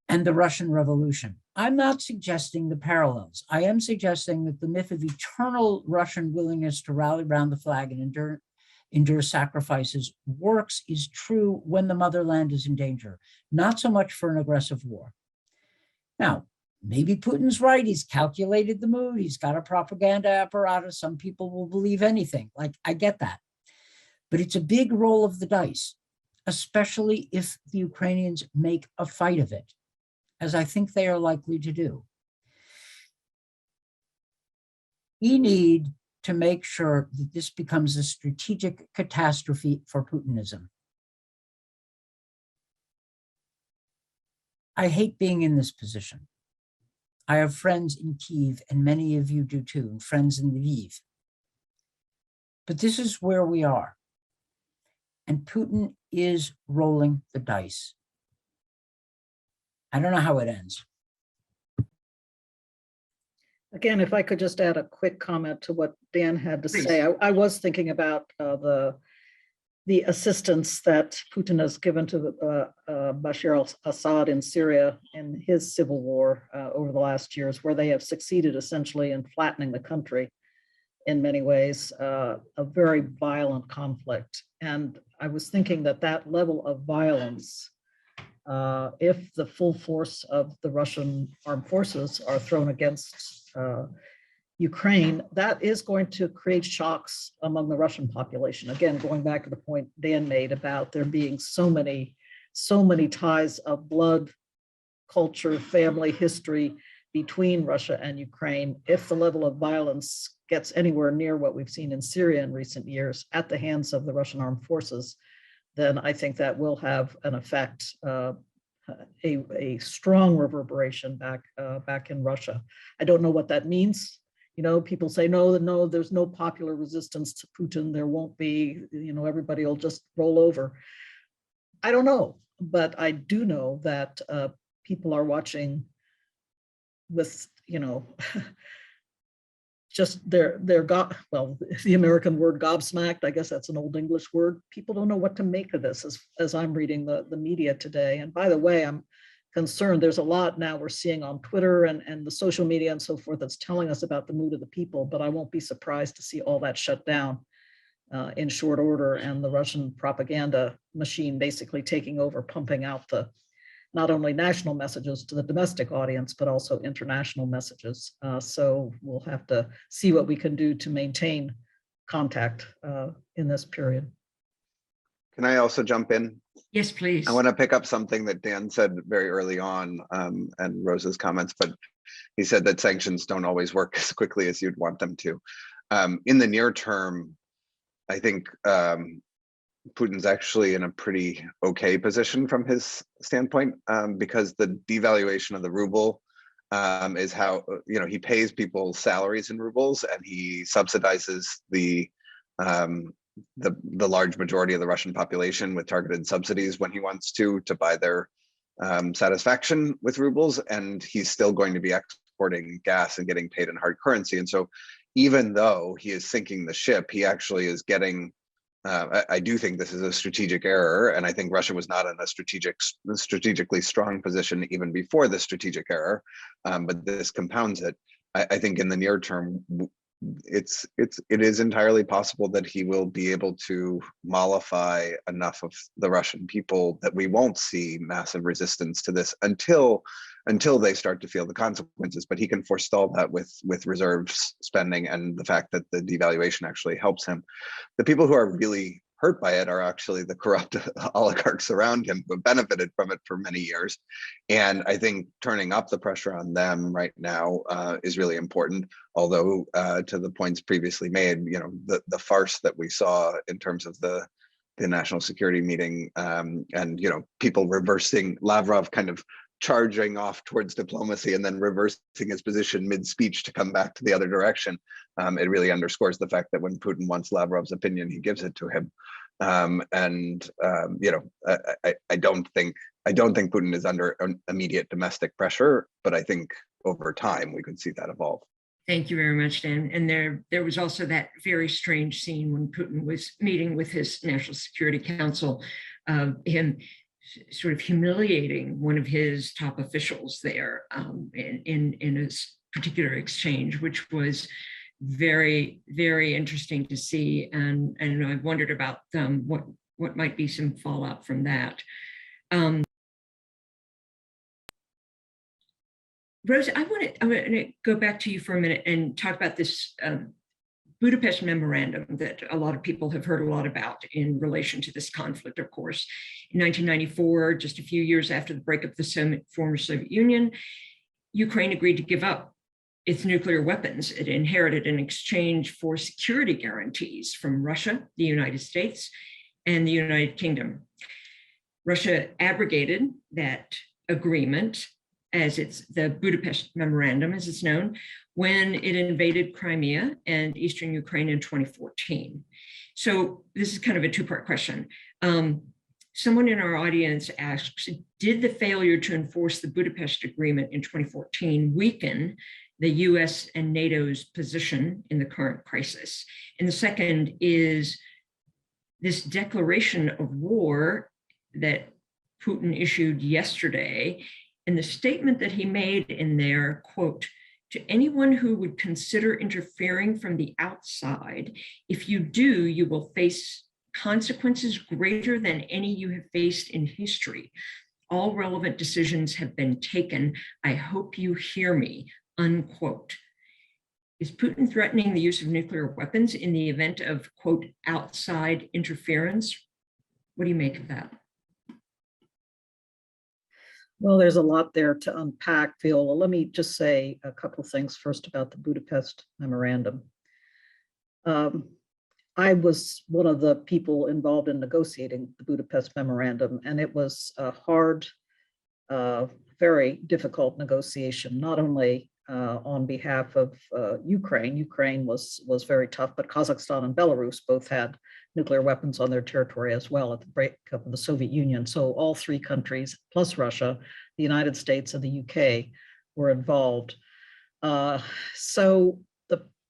And the Russian Revolution. I'm not suggesting the parallels. I am suggesting that the myth of eternal Russian willingness to rally around the flag and endure sacrifices is true when the motherland is in danger, not so much for an aggressive war. Now, maybe Putin's right. He's calculated the mood. He's got a propaganda apparatus. Some people will believe anything. I get that. But it's a big roll of the dice, especially if the Ukrainians make a fight of it, as I think they are likely to do. We need to make sure that this becomes a strategic catastrophe for Putinism. I hate being in this position. I have friends in Kyiv, and many of you do too, and friends in Lviv. But this is where we are. And Putin is rolling the dice. I don't know how it ends. Again, if I could just add a quick comment to what Dan had to say. I was thinking about the the assistance that Putin has given to Bashar al-Assad in Syria in his civil war over the last years, where they have succeeded essentially in flattening the country in many ways, a very violent conflict. And I was thinking that that level of violence, if the full force of the Russian armed forces are thrown against Ukraine, that is going to create shocks among the Russian population. Again, going back to the point Dan made about there being so many ties of blood, culture, family, history between Russia and Ukraine. If the level of violence gets anywhere near what we've seen in Syria in recent years at the hands of the Russian armed forces, then I think that will have an effect, a strong reverberation back in Russia. I don't know what that means. You know, people say, no, there's no popular resistance to Putin. There won't be, you know, everybody will just roll over. I don't know, but I do know that people are watching with, you know, just the American word gobsmacked, I guess that's an old English word. People don't know what to make of this as I'm reading the media today. And by the way, I'm concerned. There's a lot now we're seeing on Twitter and the social media and so forth that's telling us about the mood of the people, but I won't be surprised to see all that shut down in short order, and the Russian propaganda machine basically taking over, pumping out the not only national messages to the domestic audience, but also international messages. So we'll have to see what we can do to maintain contact in this period. Can I also jump in? Yes, please. I want to pick up something that Dan said very early on, and Rosa's comments, but he said that sanctions don't always work as quickly as you'd want them to. In the near term, I think Putin's actually in a pretty okay position from his standpoint, because the devaluation of the ruble is how, you know, he pays people's salaries in rubles, and he subsidizes the large majority of the Russian population with targeted subsidies when he wants to buy their satisfaction with rubles, and he's still going to be exporting gas and getting paid in hard currency. And so even though he is sinking the ship, he actually is getting, I do think this is a strategic error, and I think Russia was not in a strategically strong position even before the strategic error, but this compounds it. I think in the near term, it is entirely possible that he will be able to mollify enough of the Russian people that we won't see massive resistance to this until they start to feel the consequences. But he can forestall that with reserves spending and the fact that the devaluation actually helps him. The people who are really hurt by it are actually the corrupt oligarchs around him who have benefited from it for many years. And I think turning up the pressure on them right now is really important. Although to the points previously made, you know, the farce that we saw in terms of the national security meeting, and, you know, people reversing, Lavrov kind of charging off towards diplomacy and then reversing his position mid-speech to come back to the other direction. It really underscores the fact that when Putin wants Lavrov's opinion, he gives it to him. You know, I don't think Putin is under immediate domestic pressure, but I think over time we could see that evolve. Thank you very much, Dan. And there was also that very strange scene when Putin was meeting with his National Security Council, him sort of humiliating one of his top officials there in a particular exchange, which was very, very interesting to see. And I wondered about what might be some fallout from that. Rosa, I want to go back to you for a minute and talk about this Budapest memorandum that a lot of people have heard a lot about in relation to this conflict, of course. In 1994, just a few years after the breakup of the former Soviet Union, Ukraine agreed to give up its nuclear weapons it inherited in exchange for security guarantees from Russia, the United States, and the United Kingdom. Russia abrogated that agreement, as it's the Budapest Memorandum, as it's known, when it invaded Crimea and Eastern Ukraine in 2014. So this is kind of a two-part question. Someone in our audience asks, did the failure to enforce the Budapest Agreement in 2014 weaken the US and NATO's position in the current crisis? And the second is, this declaration of war that Putin issued yesterday, and the statement that he made in there, quote, "To anyone who would consider interfering from the outside, if you do, you will face consequences greater than any you have faced in history. All relevant decisions have been taken. I hope you hear me," unquote. Is Putin threatening the use of nuclear weapons in the event of, quote, outside interference? What do you make of that? Well, there's a lot there to unpack, Viola. Let me just say a couple of things first about the Budapest Memorandum. I was one of the people involved in negotiating the Budapest Memorandum, and it was a hard, very difficult negotiation, not only on behalf of Ukraine. Ukraine was very tough, but Kazakhstan and Belarus both had nuclear weapons on their territory as well at the breakup of the Soviet Union. So all three countries, plus Russia, the United States, and the UK were involved. So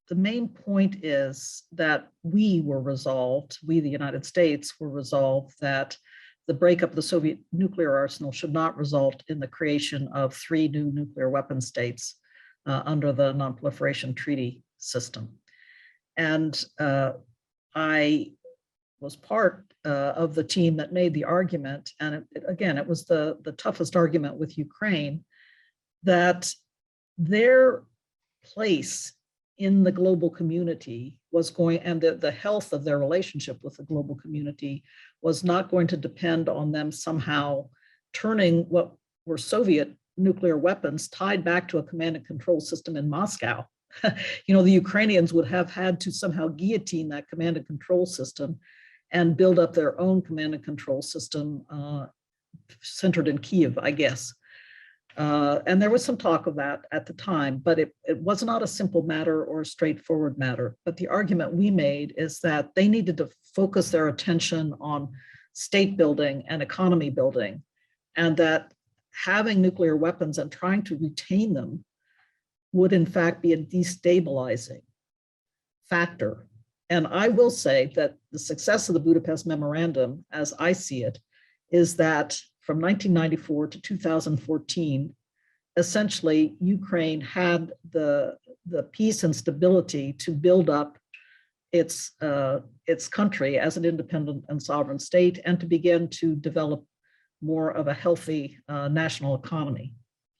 the main point is that we were resolved, we, the United States, were resolved that the breakup of the Soviet nuclear arsenal should not result in the creation of 3 new nuclear weapon states under the Non-Proliferation Treaty system. And I was part of the team that made the argument, and again, it was the toughest argument with Ukraine, that their place in the global community was going, and the health of their relationship with the global community was not going to depend on them somehow turning what were Soviet nuclear weapons tied back to a command and control system in Moscow. You know, the Ukrainians would have had to somehow guillotine that command and control system and build up their own command and control system centered in Kyiv, I guess. And there was some talk of that at the time, but it was not a simple matter or a straightforward matter. But the argument we made is that they needed to focus their attention on state building and economy building, and that having nuclear weapons and trying to retain them would in fact be a destabilizing factor. And I will say that the success of the Budapest Memorandum, as I see it, is that from 1994 to 2014, essentially Ukraine had the peace and stability to build up its country as an independent and sovereign state and to begin to develop more of a healthy national economy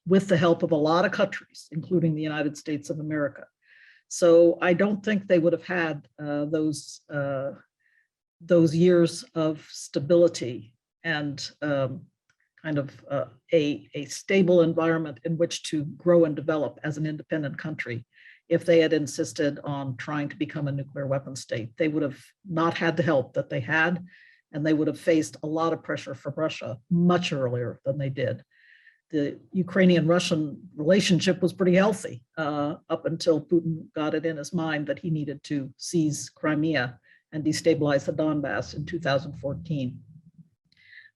with the help of a lot of countries, including the United States of America. So I don't think they would have had those years of stability and kind of a stable environment in which to grow and develop as an independent country if they had insisted on trying to become a nuclear weapon state. They would have not had the help that they had, and they would have faced a lot of pressure from Russia much earlier than they did. The Ukrainian-Russian relationship was pretty healthy up until Putin got it in his mind that he needed to seize Crimea and destabilize the Donbass in 2014.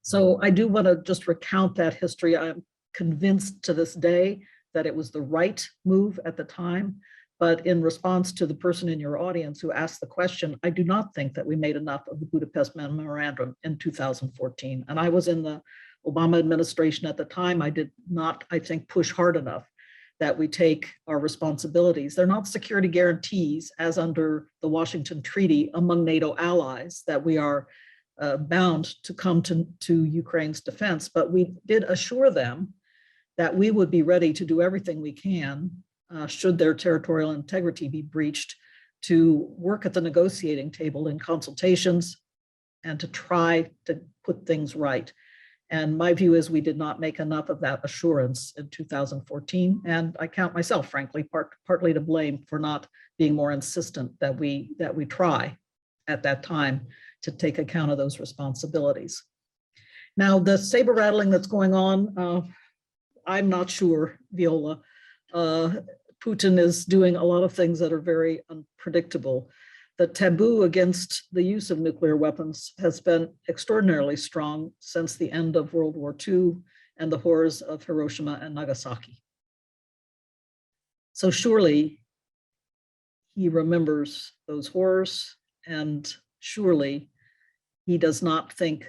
So I do want to just recount that history. I'm convinced to this day that it was the right move at the time. But in response to the person in your audience who asked the question, I do not think that we made enough of the Budapest Memorandum in 2014. And I was in the Obama administration at the time. I did not, I think, push hard enough that we take our responsibilities. They're not security guarantees as under the Washington Treaty among NATO allies that we are bound to come to Ukraine's defense, but we did assure them that we would be ready to do everything we can should their territorial integrity be breached, to work at the negotiating table in consultations and to try to put things right. And my view is we did not make enough of that assurance in 2014. And I count myself, frankly, partly to blame for not being more insistent that we try at that time to take account of those responsibilities. Now, the saber rattling that's going on, I'm not sure, Viola. Putin is doing a lot of things that are very unpredictable. The taboo against the use of nuclear weapons has been extraordinarily strong since the end of World War II and the horrors of Hiroshima and Nagasaki. So surely he remembers those horrors, and surely he does not think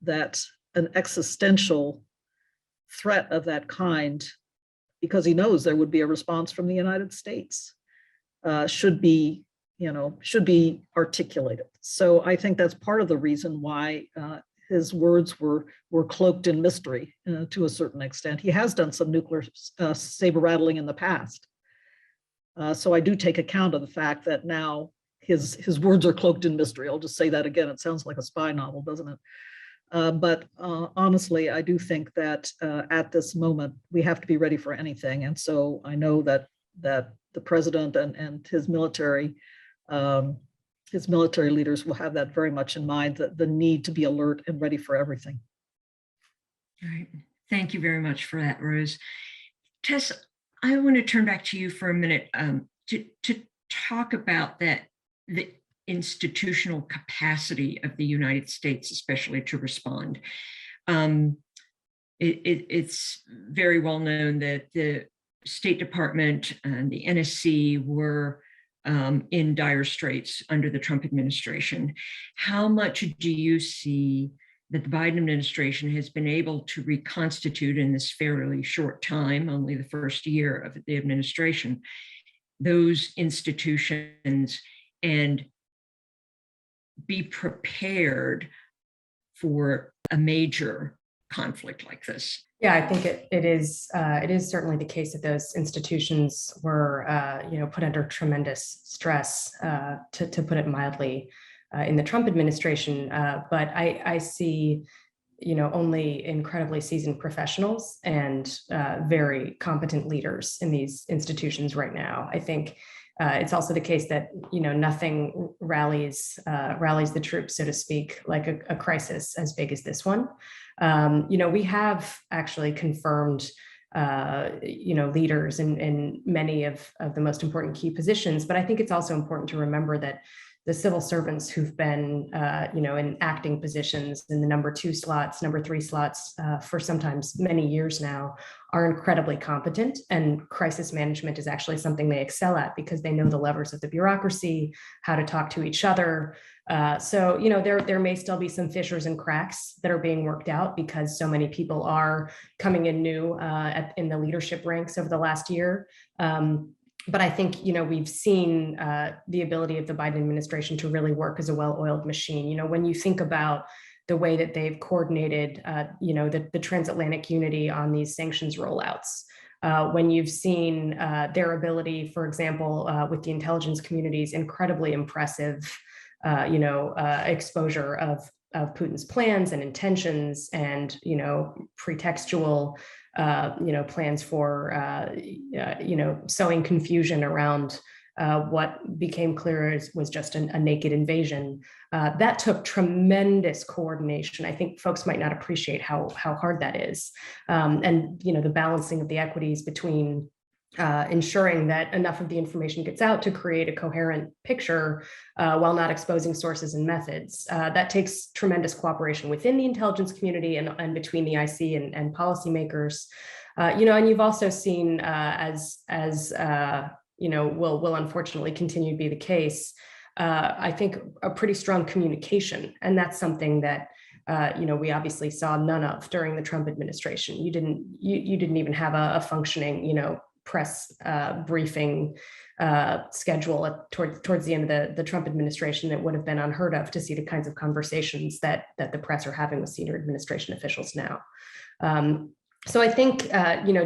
that an existential threat of that kind, because he knows there would be a response from the United States, should be articulated. So I think that's part of the reason why his words were cloaked in mystery to a certain extent. He has done some nuclear saber rattling in the past. So I do take account of the fact that now his words are cloaked in mystery. I'll just say that again. It sounds like a spy novel, doesn't it? But honestly, I do think that at this moment, we have to be ready for anything. And so I know that the president and his military leaders will have that very much in mind, the need to be alert and ready for everything. All right. Thank you very much for that, Rose. Tess, I want to turn back to you for a minute to talk about the institutional capacity of the United States, especially to respond. It's very well known that the State Department and the NSC were in dire straits under the Trump administration. How much do you see that the Biden administration has been able to reconstitute in this fairly short time, only the first year of the administration, those institutions and be prepared for a major conflict like this? Yeah, I think it is certainly the case that those institutions were put under tremendous stress, to put it mildly, in the Trump administration. But I see only incredibly seasoned professionals and very competent leaders in these institutions right now. I think it's also the case that nothing rallies the troops, so to speak, like a crisis as big as this one. We have actually confirmed leaders in many of the most important key positions, but I think it's also important to remember that the civil servants who've been, in acting positions in the number 2 slots, number 3 slots for sometimes many years now are incredibly competent, and crisis management is actually something they excel at because they know the levers of the bureaucracy, how to talk to each other. So there may still be some fissures and cracks that are being worked out because so many people are coming in new in the leadership ranks over the last year. But I think, we've seen the ability of the Biden administration to really work as a well-oiled machine. When you think about the way that they've coordinated, the transatlantic unity on these sanctions rollouts, when you've seen their ability, for example, with the intelligence community's incredibly impressive, exposure of Putin's plans and intentions and, pretextual plans for, sowing confusion around what became clear was just a naked invasion. That took tremendous coordination. I think folks might not appreciate how hard that is. And, the balancing of the equities between ensuring that enough of the information gets out to create a coherent picture while not exposing sources and methods. That takes tremendous cooperation within the intelligence community and between the IC and policymakers. And you've also seen, as will unfortunately continue to be the case, I think a pretty strong communication. And that's something that we obviously saw none of during the Trump administration. You didn't even have a functioning, press briefing schedule towards the end of the Trump administration that would have been unheard of to see the kinds of conversations that the press are having with senior administration officials now. So I think,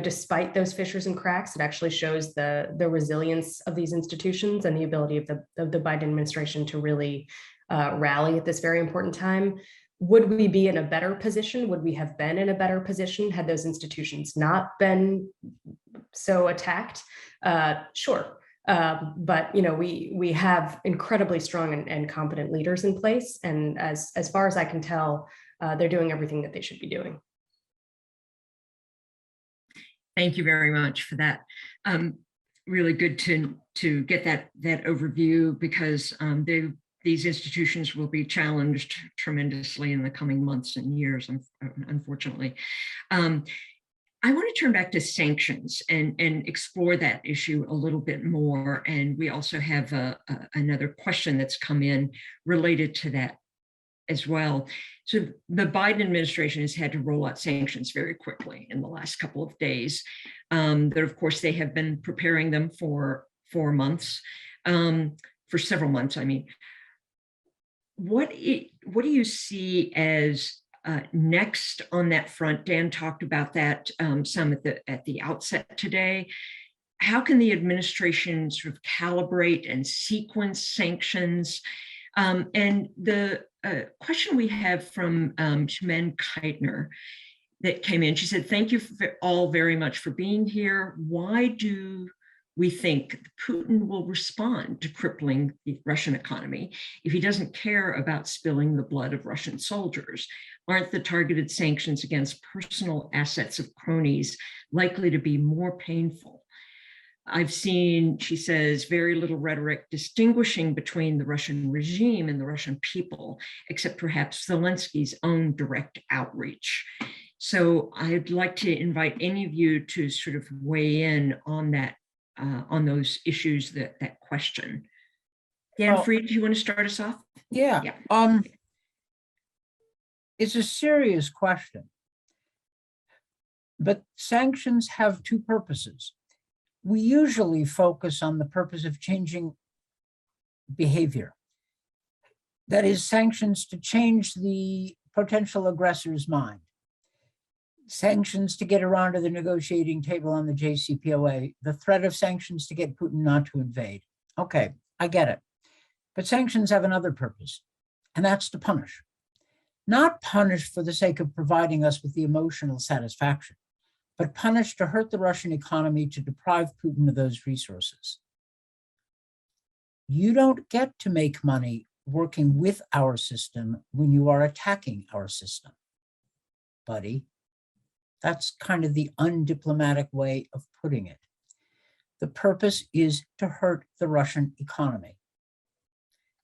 despite those fissures and cracks, it actually shows the resilience of these institutions and the ability of the Biden administration to really rally at this very important time. Would we be in a better position? Would we have been in a better position had those institutions not been so attacked? Sure. But we have incredibly strong and competent leaders in place. And as far as I can tell, they're doing everything that they should be doing. Thank you very much for that. Really good to get that overview because these institutions will be challenged tremendously in the coming months and years, unfortunately. I want to turn back to sanctions and explore that issue a little bit more. And we also have another question that's come in related to that as well. So the Biden administration has had to roll out sanctions very quickly in the last couple of days. That of course they have been preparing them for 4 months, for several months. I mean, what do you see as next on that front? Dan talked about that some at the outset today. How can the administration sort of calibrate and sequence sanctions? And the question we have from Shemen Keitner that came in, she said, thank you all very much for being here. Why do we think Putin will respond to crippling the Russian economy if he doesn't care about spilling the blood of Russian soldiers? Aren't the targeted sanctions against personal assets of cronies likely to be more painful? I've seen, she says, very little rhetoric distinguishing between the Russian regime and the Russian people, except perhaps Zelensky's own direct outreach. So I'd like to invite any of you to sort of weigh in on that, on those issues, that question. Dan Fried, do you want to start us off? Yeah. It's a serious question, but sanctions have two purposes. We usually focus on the purpose of changing behavior. That is, sanctions to change the potential aggressor's mind. Sanctions to get around to the negotiating table on the JCPOA, the threat of sanctions to get Putin not to invade. Okay, I get it. But sanctions have another purpose, and that's to punish. Not punish for the sake of providing us with the emotional satisfaction, but punish to hurt the Russian economy, to deprive Putin of those resources. You don't get to make money working with our system when you are attacking our system, buddy. That's kind of the undiplomatic way of putting it. The purpose is to hurt the Russian economy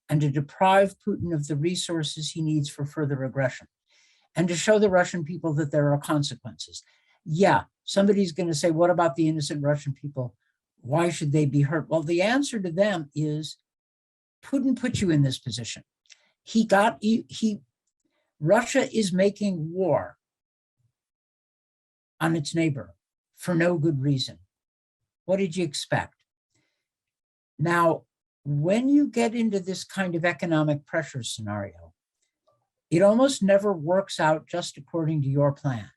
and to deprive Putin of the resources he needs for further aggression, and to show the Russian people that there are consequences. Yeah, somebody's going to say, what about the innocent Russian people? Why should they be hurt? Well, the answer to them is Putin put you in this position. Russia is making war on its neighbor for no good reason. What did you expect? Now, when you get into this kind of economic pressure scenario, it almost never works out just according to your plan.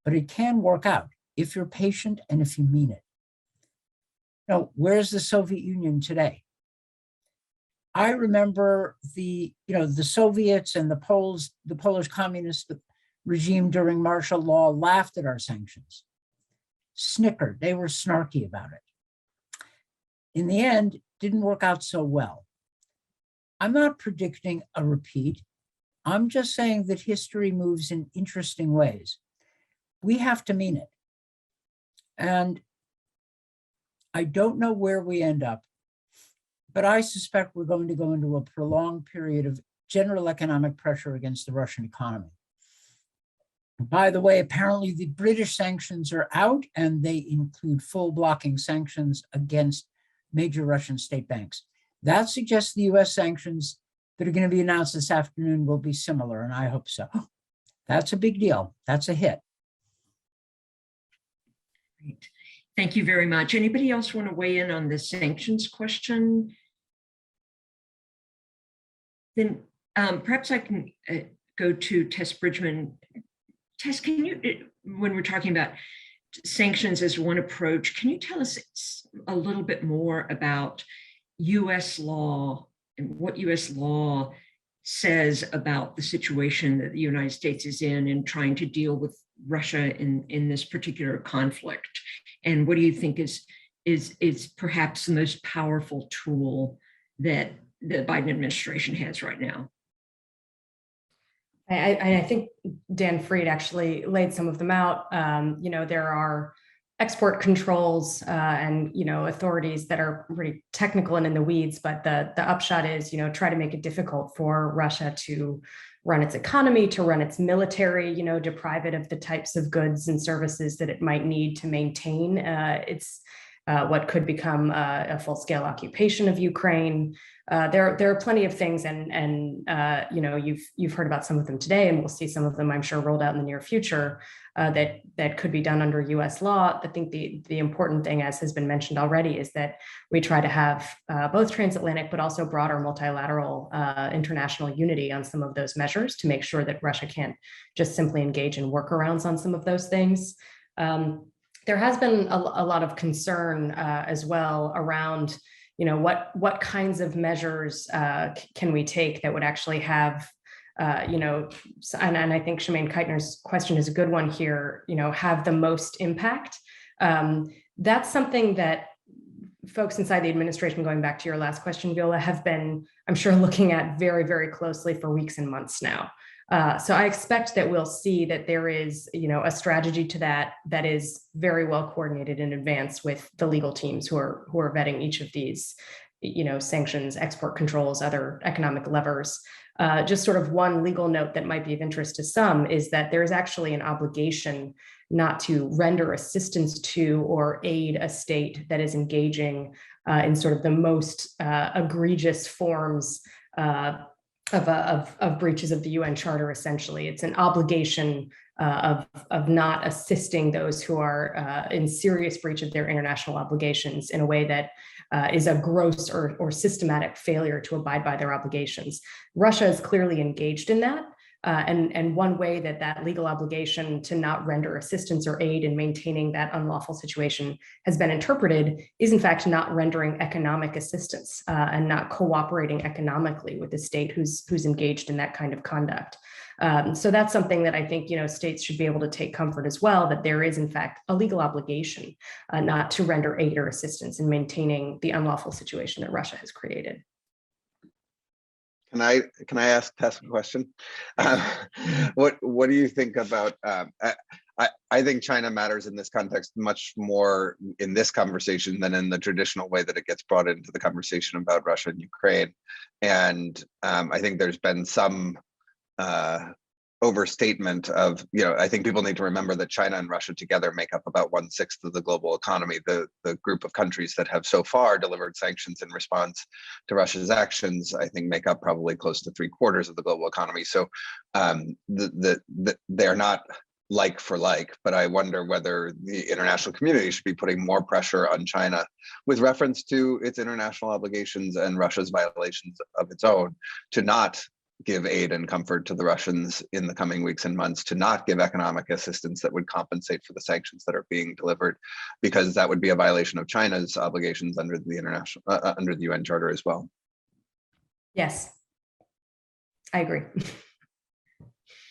But it can work out if you're patient and if you mean it. Now, where's the Soviet Union today? I remember the Soviets and the Polish communist regime during martial law laughed at our sanctions, snickered. They were snarky about it. In the end, didn't work out so well. I'm not predicting a repeat. I'm just saying that history moves in interesting ways. We have to mean it. And I don't know where we end up, but I suspect we're going to go into a prolonged period of general economic pressure against the Russian economy. By the way, apparently the British sanctions are out, and they include full blocking sanctions against major Russian state banks. That suggests the US sanctions that are going to be announced this afternoon will be similar, and I hope so. That's a big deal. That's a hit. Great. Thank you very much. Anybody else want to weigh in on the sanctions question? Then perhaps I can go to Tess Bridgman. Tess, can you, when we're talking about sanctions as one approach, can you tell us a little bit more about US law and what US law says about the situation that the United States is in trying to deal with Russia in this particular conflict? And what do you think is perhaps the most powerful tool that the Biden administration has right now? I think Dan Fried actually laid some of them out. There are export controls and authorities that are pretty technical and in the weeds, but the upshot is try to make it difficult for Russia to run its economy, to run its military, deprive it of the types of goods and services that it might need to maintain its what could become a full-scale occupation of Ukraine. There are plenty of things, and you've heard about some of them today, and we'll see some of them, I'm sure, rolled out in the near future that could be done under U.S. law. I think the important thing, as has been mentioned already, is that we try to have both transatlantic but also broader multilateral international unity on some of those measures to make sure that Russia can't just simply engage in workarounds on some of those things. There has been a lot of concern as well around, what kinds of measures can we take that would actually have, and I think Shemaine Keitner's question is a good one here, have the most impact. That's something that folks inside the administration, going back to your last question, Viola, have been, I'm sure, looking at very, very closely for weeks and months now. So I expect that we'll see that there is, a strategy to that is very well coordinated in advance with the legal teams who are vetting each of these, sanctions, export controls, other economic levers. Just sort of one legal note that might be of interest to some is that there is actually an obligation not to render assistance to or aid a state that is engaging in sort of the most egregious forms of breaches of the UN Charter. Essentially, it's an obligation of not assisting those who are in serious breach of their international obligations in a way that is a gross or systematic failure to abide by their obligations. Russia is clearly engaged in that. And one way that legal obligation to not render assistance or aid in maintaining that unlawful situation has been interpreted is, in fact, not rendering economic assistance and not cooperating economically with the state who's engaged in that kind of conduct. So that's something that I think states should be able to take comfort as well, that there is, in fact, a legal obligation not to render aid or assistance in maintaining the unlawful situation that Russia has created. Can I ask Tess a question? What do you think about? I think China matters in this context much more in this conversation than in the traditional way that it gets brought into the conversation about Russia and Ukraine. And I think there's been some overstatement of, I think people need to remember that China and Russia together make up about 1/6 of the global economy. The group of countries that have so far delivered sanctions in response to Russia's actions, I think, make up probably close to 3/4 of the global economy. So they're not like for like, but I wonder whether the international community should be putting more pressure on China with reference to its international obligations and Russia's violations of its own to not give aid and comfort to the Russians in the coming weeks and months, to not give economic assistance that would compensate for the sanctions that are being delivered, because that would be a violation of China's obligations under the under the UN Charter as well. Yes, I agree.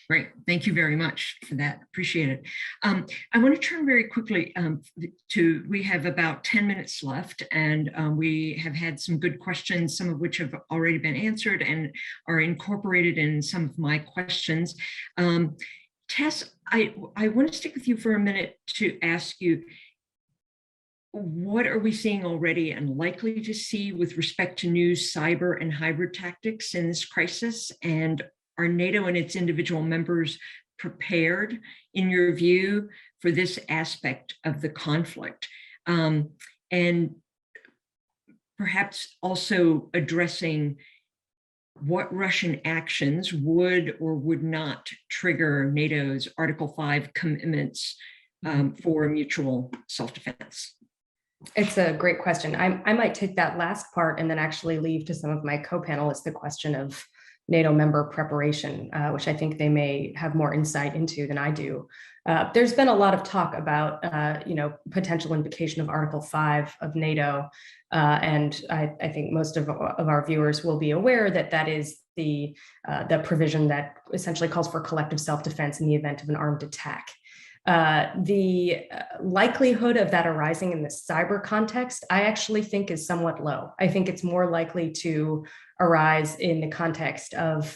Great. Thank you very much for that. Appreciate it. I want to turn very quickly we have about 10 minutes left, and we have had some good questions, some of which have already been answered and are incorporated in some of my questions. Tess, I want to stick with you for a minute to ask you, what are we seeing already and likely to see with respect to new cyber and hybrid tactics in this crisis? And are NATO and its individual members prepared, in your view, for this aspect of the conflict? And perhaps also addressing what Russian actions would or would not trigger NATO's Article 5 commitments for mutual self-defense? It's a great question. I might take that last part and then actually leave to some of my co-panelists the question of NATO member preparation, which I think they may have more insight into than I do. There's been a lot of talk about, potential invocation of Article 5 of NATO, and I think most of our viewers will be aware that is the provision that essentially calls for collective self-defense in the event of an armed attack. The likelihood of that arising in the cyber context, I actually think, is somewhat low. I think it's more likely to arise in the context of,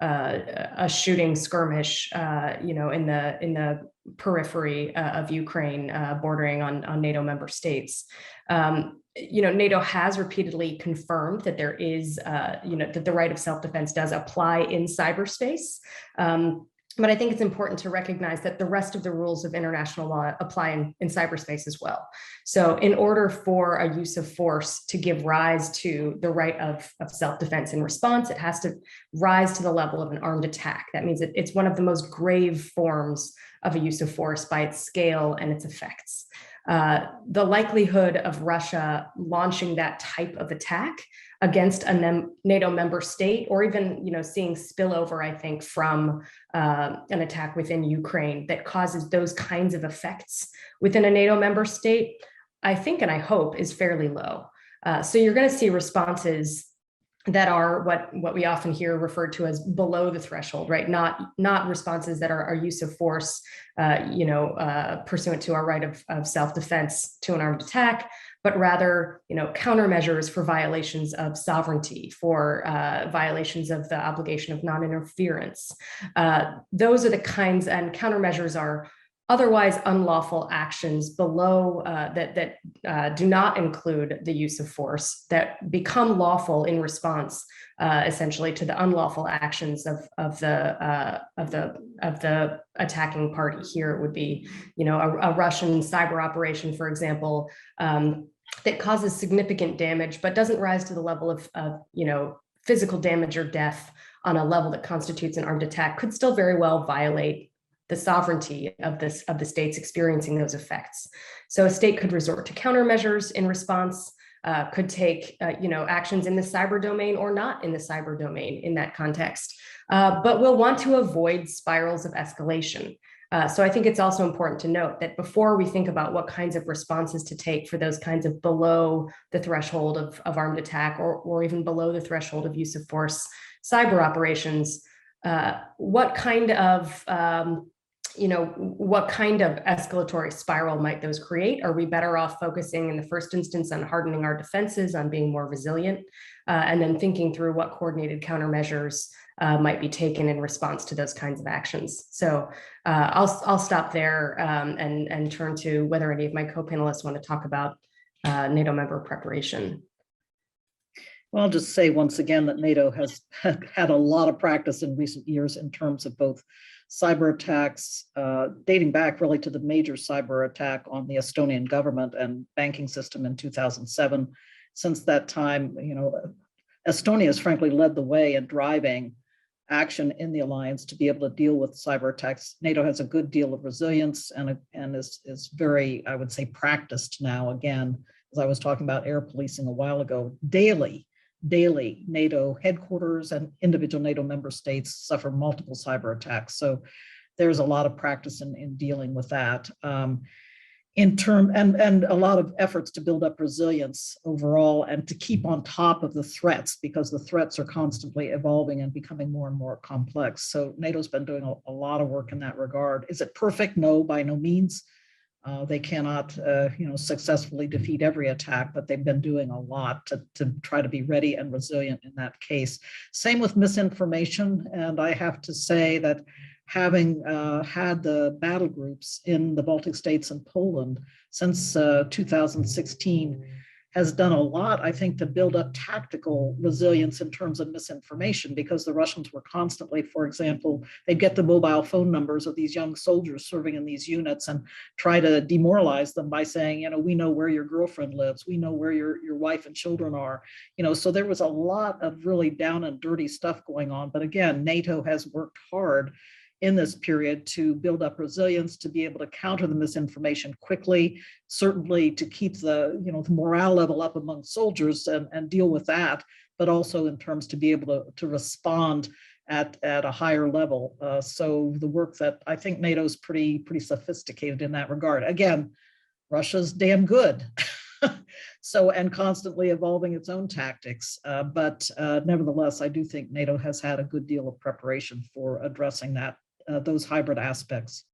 a shooting skirmish, in the periphery of Ukraine, bordering on NATO member states. NATO has repeatedly confirmed that there is, that the right of self-defense does apply in cyberspace. But I think it's important to recognize that the rest of the rules of international law apply in cyberspace as well. So in order for a use of force to give rise to the right of self-defense and response, it has to rise to the level of an armed attack. That means it's one of the most grave forms of a use of force by its scale and its effects. The likelihood of Russia launching that type of attack against a NATO member state, or even seeing spillover, I think, from an attack within Ukraine that causes those kinds of effects within a NATO member state, I think and I hope is fairly low. So you're going to see responses that are what we often hear referred to as below the threshold, right? Not responses that are use of force, pursuant to our right of self-defense to an armed attack, but rather, countermeasures for violations of sovereignty, for violations of the obligation of non-interference. Those are the kinds, and countermeasures are otherwise unlawful actions below that do not include the use of force, that become lawful in response, essentially, to the unlawful actions of the attacking party. Here it would be, a Russian cyber operation, for example, that causes significant damage, but doesn't rise to the level of physical damage or death on a level that constitutes an armed attack, could still very well violate the sovereignty of the states experiencing those effects. So a state could resort to countermeasures in response, could take actions in the cyber domain or not in the cyber domain in that context, but we'll want to avoid spirals of escalation. So I think it's also important to note that before we think about what kinds of responses to take for those kinds of below the threshold of armed attack, or even below the threshold of use of force cyber operations, what kind of escalatory spiral might those create? Are we better off focusing in the first instance on hardening our defenses, on being more resilient, and then thinking through what coordinated countermeasures might be taken in response to those kinds of actions? So I'll stop there and turn to whether any of my co-panelists want to talk about NATO member preparation. Well, I'll just say once again that NATO has had a lot of practice in recent years in terms of both cyber attacks, dating back really to the major cyber attack on the Estonian government and banking system in 2007. Since that time, Estonia has frankly led the way in driving action in the alliance to be able to deal with cyber attacks. NATO has a good deal of resilience and is very, I would say, practiced now. Again, as I was talking about air policing a while ago, daily NATO headquarters and individual NATO member states suffer multiple cyber attacks. So there's a lot of practice in dealing with that. And a lot of efforts to build up resilience overall and to keep on top of the threats, because the threats are constantly evolving and becoming more and more complex. So NATO's been doing a lot of work in that regard. Is it perfect? No, by no means. They cannot, successfully defeat every attack, but they've been doing a lot to try to be ready and resilient in that case. Same with misinformation. And I have to say that having had the battle groups in the Baltic states and Poland since 2016 has done a lot, I think, to build up tactical resilience in terms of misinformation, because the Russians were constantly, for example, they'd get the mobile phone numbers of these young soldiers serving in these units and try to demoralize them by saying, we know where your girlfriend lives, we know where your wife and children are, so there was a lot of really down and dirty stuff going on. But again, NATO has worked hard in this period to build up resilience, to be able to counter the misinformation quickly, certainly to keep the morale level up among soldiers and deal with that, but also in terms to be able to respond at a higher level. So the work that I think NATO's pretty sophisticated in that regard. Again, Russia's damn good. So, and constantly evolving its own tactics. But nevertheless, I do think NATO has had a good deal of preparation for addressing those hybrid aspects.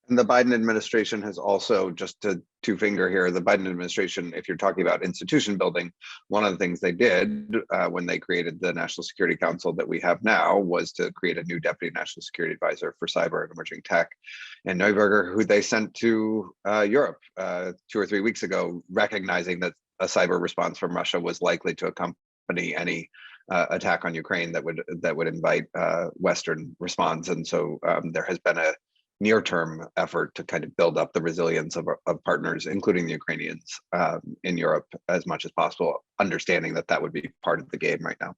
And the Biden administration has also, just to two-finger here, the Biden administration, if you're talking about institution building, one of the things they did when they created the National Security Council that we have now was to create a new Deputy National Security Advisor for Cyber and Emerging Tech, and Neuberger, who they sent to Europe 2 or 3 weeks ago, recognizing that a cyber response from Russia was likely to accompany any attack on Ukraine that would invite Western response. And so there has been a near-term effort to kind of build up the resilience of partners, including the Ukrainians in Europe as much as possible, understanding that that would be part of the game right now.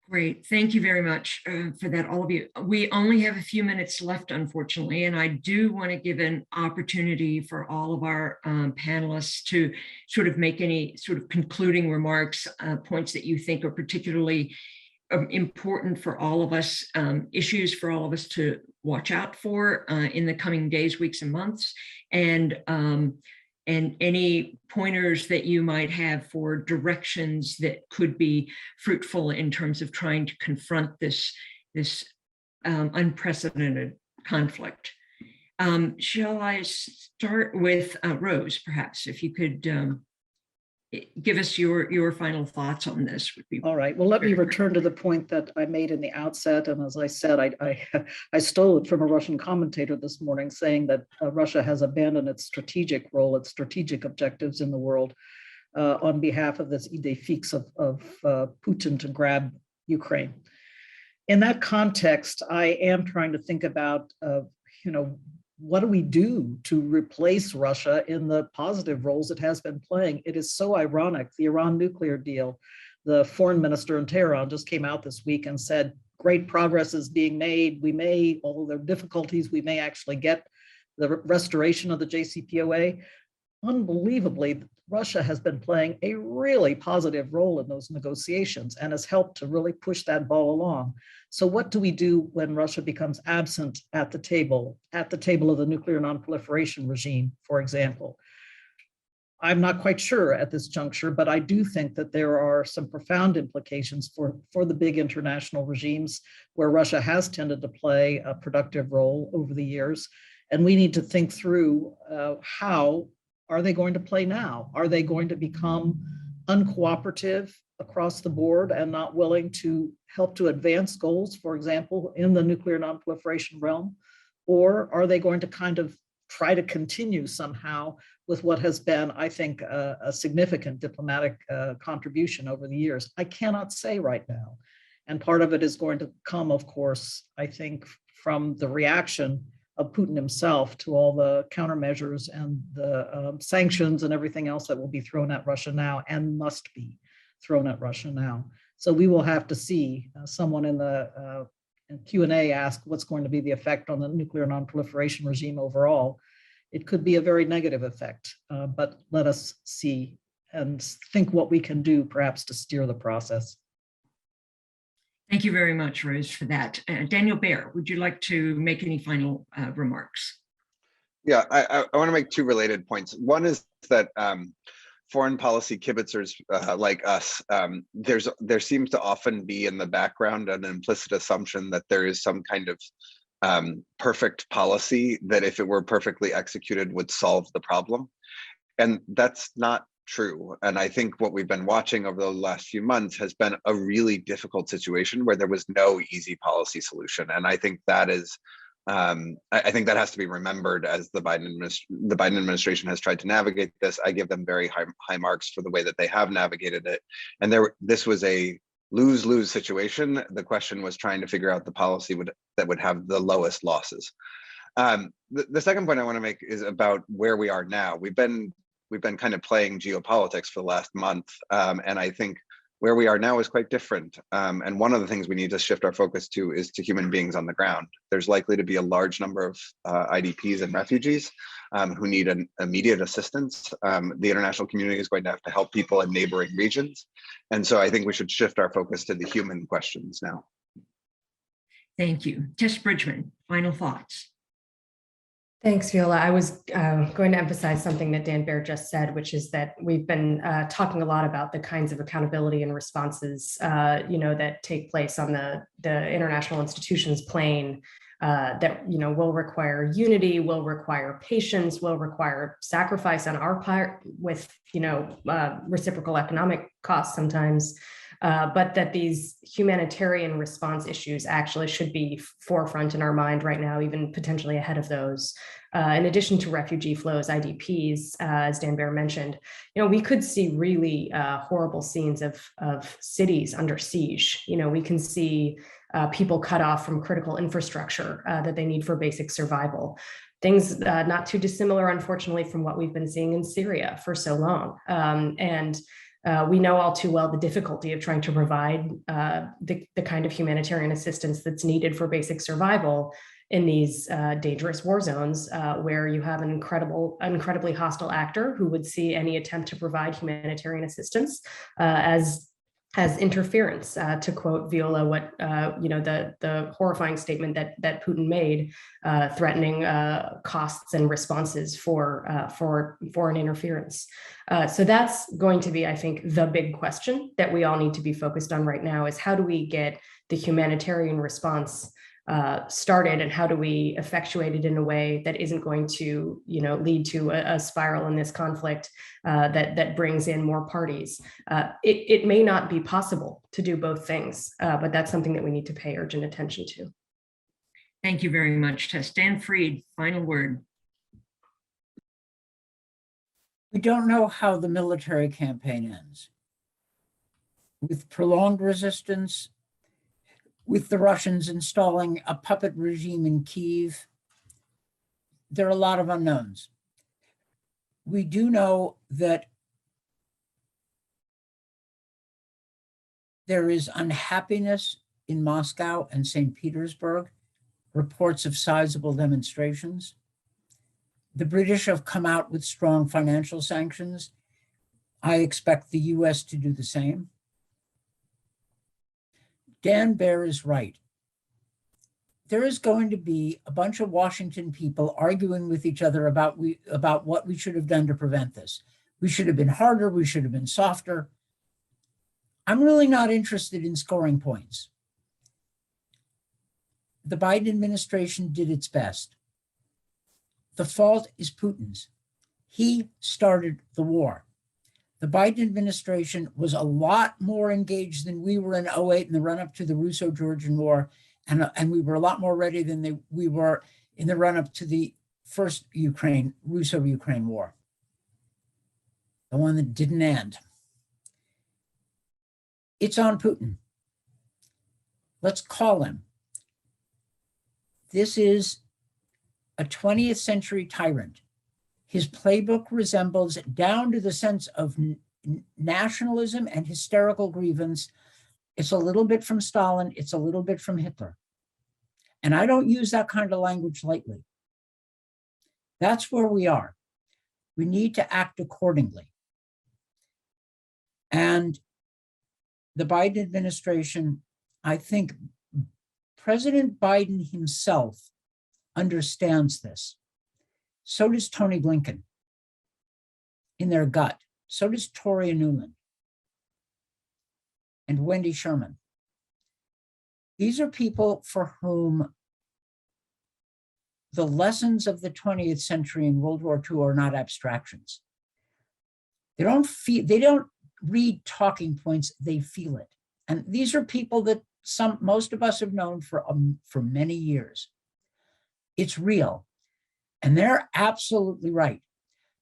Great. Thank you very much for that, all of you. We only have a few minutes left, unfortunately, and I do want to give an opportunity for all of our panelists to sort of make any sort of concluding remarks, points that you think are particularly important for all of us, issues for all of us to watch out for in the coming days, weeks, and months, and any pointers that you might have for directions that could be fruitful in terms of trying to confront this unprecedented conflict. Shall I start with Rose, perhaps, if you could give us your final thoughts on this would be. All right. Well, let me return to the point that I made in the outset. And as I said, I stole it from a Russian commentator this morning saying that Russia has abandoned its strategic role, its strategic objectives in the world on behalf of this idée fixe of Putin to grab Ukraine. In that context, I am trying to think about, what do we do to replace Russia in the positive roles it has been playing? It is so ironic. The Iran nuclear deal, the foreign minister in Tehran just came out this week and said, great progress is being made. We may, although there are difficulties, we may actually get the restoration of the JCPOA. Unbelievably, Russia has been playing a really positive role in those negotiations and has helped to really push that ball along. So what do we do when Russia becomes absent at the table of the nuclear nonproliferation regime, for example? I'm not quite sure at this juncture, but I do think that there are some profound implications for the big international regimes where Russia has tended to play a productive role over the years. And we need to think through how are they going to play now? Are they going to become uncooperative across the board and not willing to help to advance goals, for example, in the nuclear nonproliferation realm? Or are they going to kind of try to continue somehow with what has been, I think, a significant diplomatic contribution over the years? I cannot say right now. And part of it is going to come, of course, I think, from the reaction of Putin himself to all the countermeasures and the sanctions and everything else that will be thrown at Russia now and must be thrown at Russia now. So we will have to see. Someone in the Q&A asked what's going to be the effect on the nuclear nonproliferation regime overall. It could be a very negative effect, but let us see and think what we can do perhaps to steer the process. Thank you very much, Rose, for that. Daniel Baer, would you like to make any final remarks? Yeah, I want to make two related points. One is that foreign policy kibitzers like us, there seems to often be in the background an implicit assumption that there is some kind of perfect policy that if it were perfectly executed would solve the problem. And that's not true. And I think what we've been watching over the last few months has been a really difficult situation where there was no easy policy solution. And I think that is, I think that has to be remembered as the Biden administration has tried to navigate this. I give them very high marks for the way that they have navigated it. And this was a lose-lose situation. The question was trying to figure out the policy that would have the lowest losses. The second point I want to make is about where we are now. We've been kind of playing geopolitics for the last month, and I think where we are now is quite different. And one of the things we need to shift our focus to is to human beings on the ground. There's likely to be a large number of IDPs and refugees who need an immediate assistance. The international community is going to have to help people in neighboring regions. And so I think we should shift our focus to the human questions now. Thank you. Tess Bridgman, final thoughts. Thanks, Viola. I was going to emphasize something that Dan Baer just said, which is that we've been talking a lot about the kinds of accountability and responses, that take place on the international institutions plane that, will require unity, will require patience, will require sacrifice on our part with, reciprocal economic costs sometimes. but that these humanitarian response issues actually should be forefront in our mind right now, even potentially ahead of those. In addition to refugee flows, IDPs, as Dan Baer mentioned, we could see really horrible scenes of cities under siege. We can see people cut off from critical infrastructure that they need for basic survival. Things not too dissimilar, unfortunately, from what we've been seeing in Syria for so long. We know all too well the difficulty of trying to provide the kind of humanitarian assistance that's needed for basic survival in these dangerous war zones where you have an incredibly hostile actor who would see any attempt to provide humanitarian assistance as interference, to quote Viola, what the horrifying statement that Putin made, threatening costs and responses for foreign interference. So that's going to be, I think, the big question that we all need to be focused on right now: is how do we get the humanitarian response started, and how do we effectuate it in a way that isn't going to lead to a spiral in this conflict that brings in more parties. It may not be possible to do both things, but that's something that we need to pay urgent attention to. Thank you very much, Tess. Dan Fried, final word. We don't know how the military campaign ends. With prolonged resistance, with the Russians installing a puppet regime in Kyiv, there are a lot of unknowns. We do know that there is unhappiness in Moscow and St. Petersburg, reports of sizable demonstrations. The British have come out with strong financial sanctions. I expect the US to do the same. Dan Baer is right. There is going to be a bunch of Washington people arguing with each other about what we should have done to prevent this. We should have been harder, we should have been softer. I'm really not interested in scoring points. The Biden administration did its best. The fault is Putin's. He started the war. The Biden administration was a lot more engaged than we were in 2008 in the run-up to the Russo-Georgian War, and we were a lot more ready than we were in the run-up to the first Russo-Ukraine War, the one that didn't end. It's on Putin. Let's call him. This is a 20th century tyrant. His playbook resembles, down to the sense of nationalism and hysterical grievance, it's a little bit from Stalin, it's a little bit from Hitler. And I don't use that kind of language lightly. That's where we are. We need to act accordingly. And the Biden administration, I think President Biden himself understands this. So does Tony Blinken in their gut. So does Toria Nuland and Wendy Sherman. These are people for whom the lessons of the 20th century and World War II are not abstractions. They don't read talking points, they feel it. And these are people that most of us have known for many years. It's real. And they're absolutely right.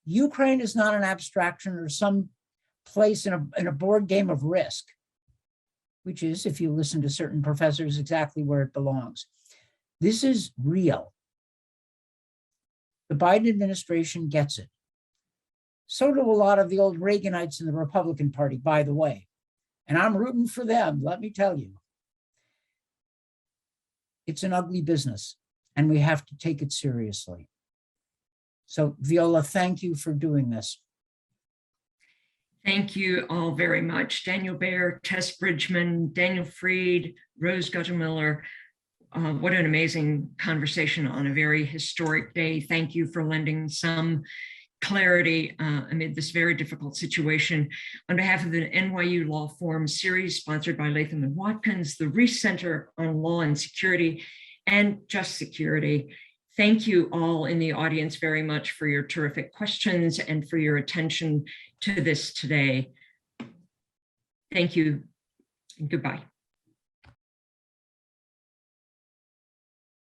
Ukraine is not an abstraction or some place in a board game of Risk, which is, if you listen to certain professors, exactly where it belongs. This is real. The Biden administration gets it. So do a lot of the old Reaganites in the Republican Party, by the way. And I'm rooting for them, let me tell you. It's an ugly business, and we have to take it seriously. So Viola, thank you for doing this. Thank you all very much. Daniel Baer, Tess Bridgman, Daniel Fried, Rose Guttermiller. What an amazing conversation on a very historic day. Thank you for lending some clarity amid this very difficult situation. On behalf of the NYU Law Forum series sponsored by Latham & Watkins, the Reiss Center on Law and Security, and Just Security, thank you all in the audience very much for your terrific questions and for your attention to this today. Thank you Goodbye.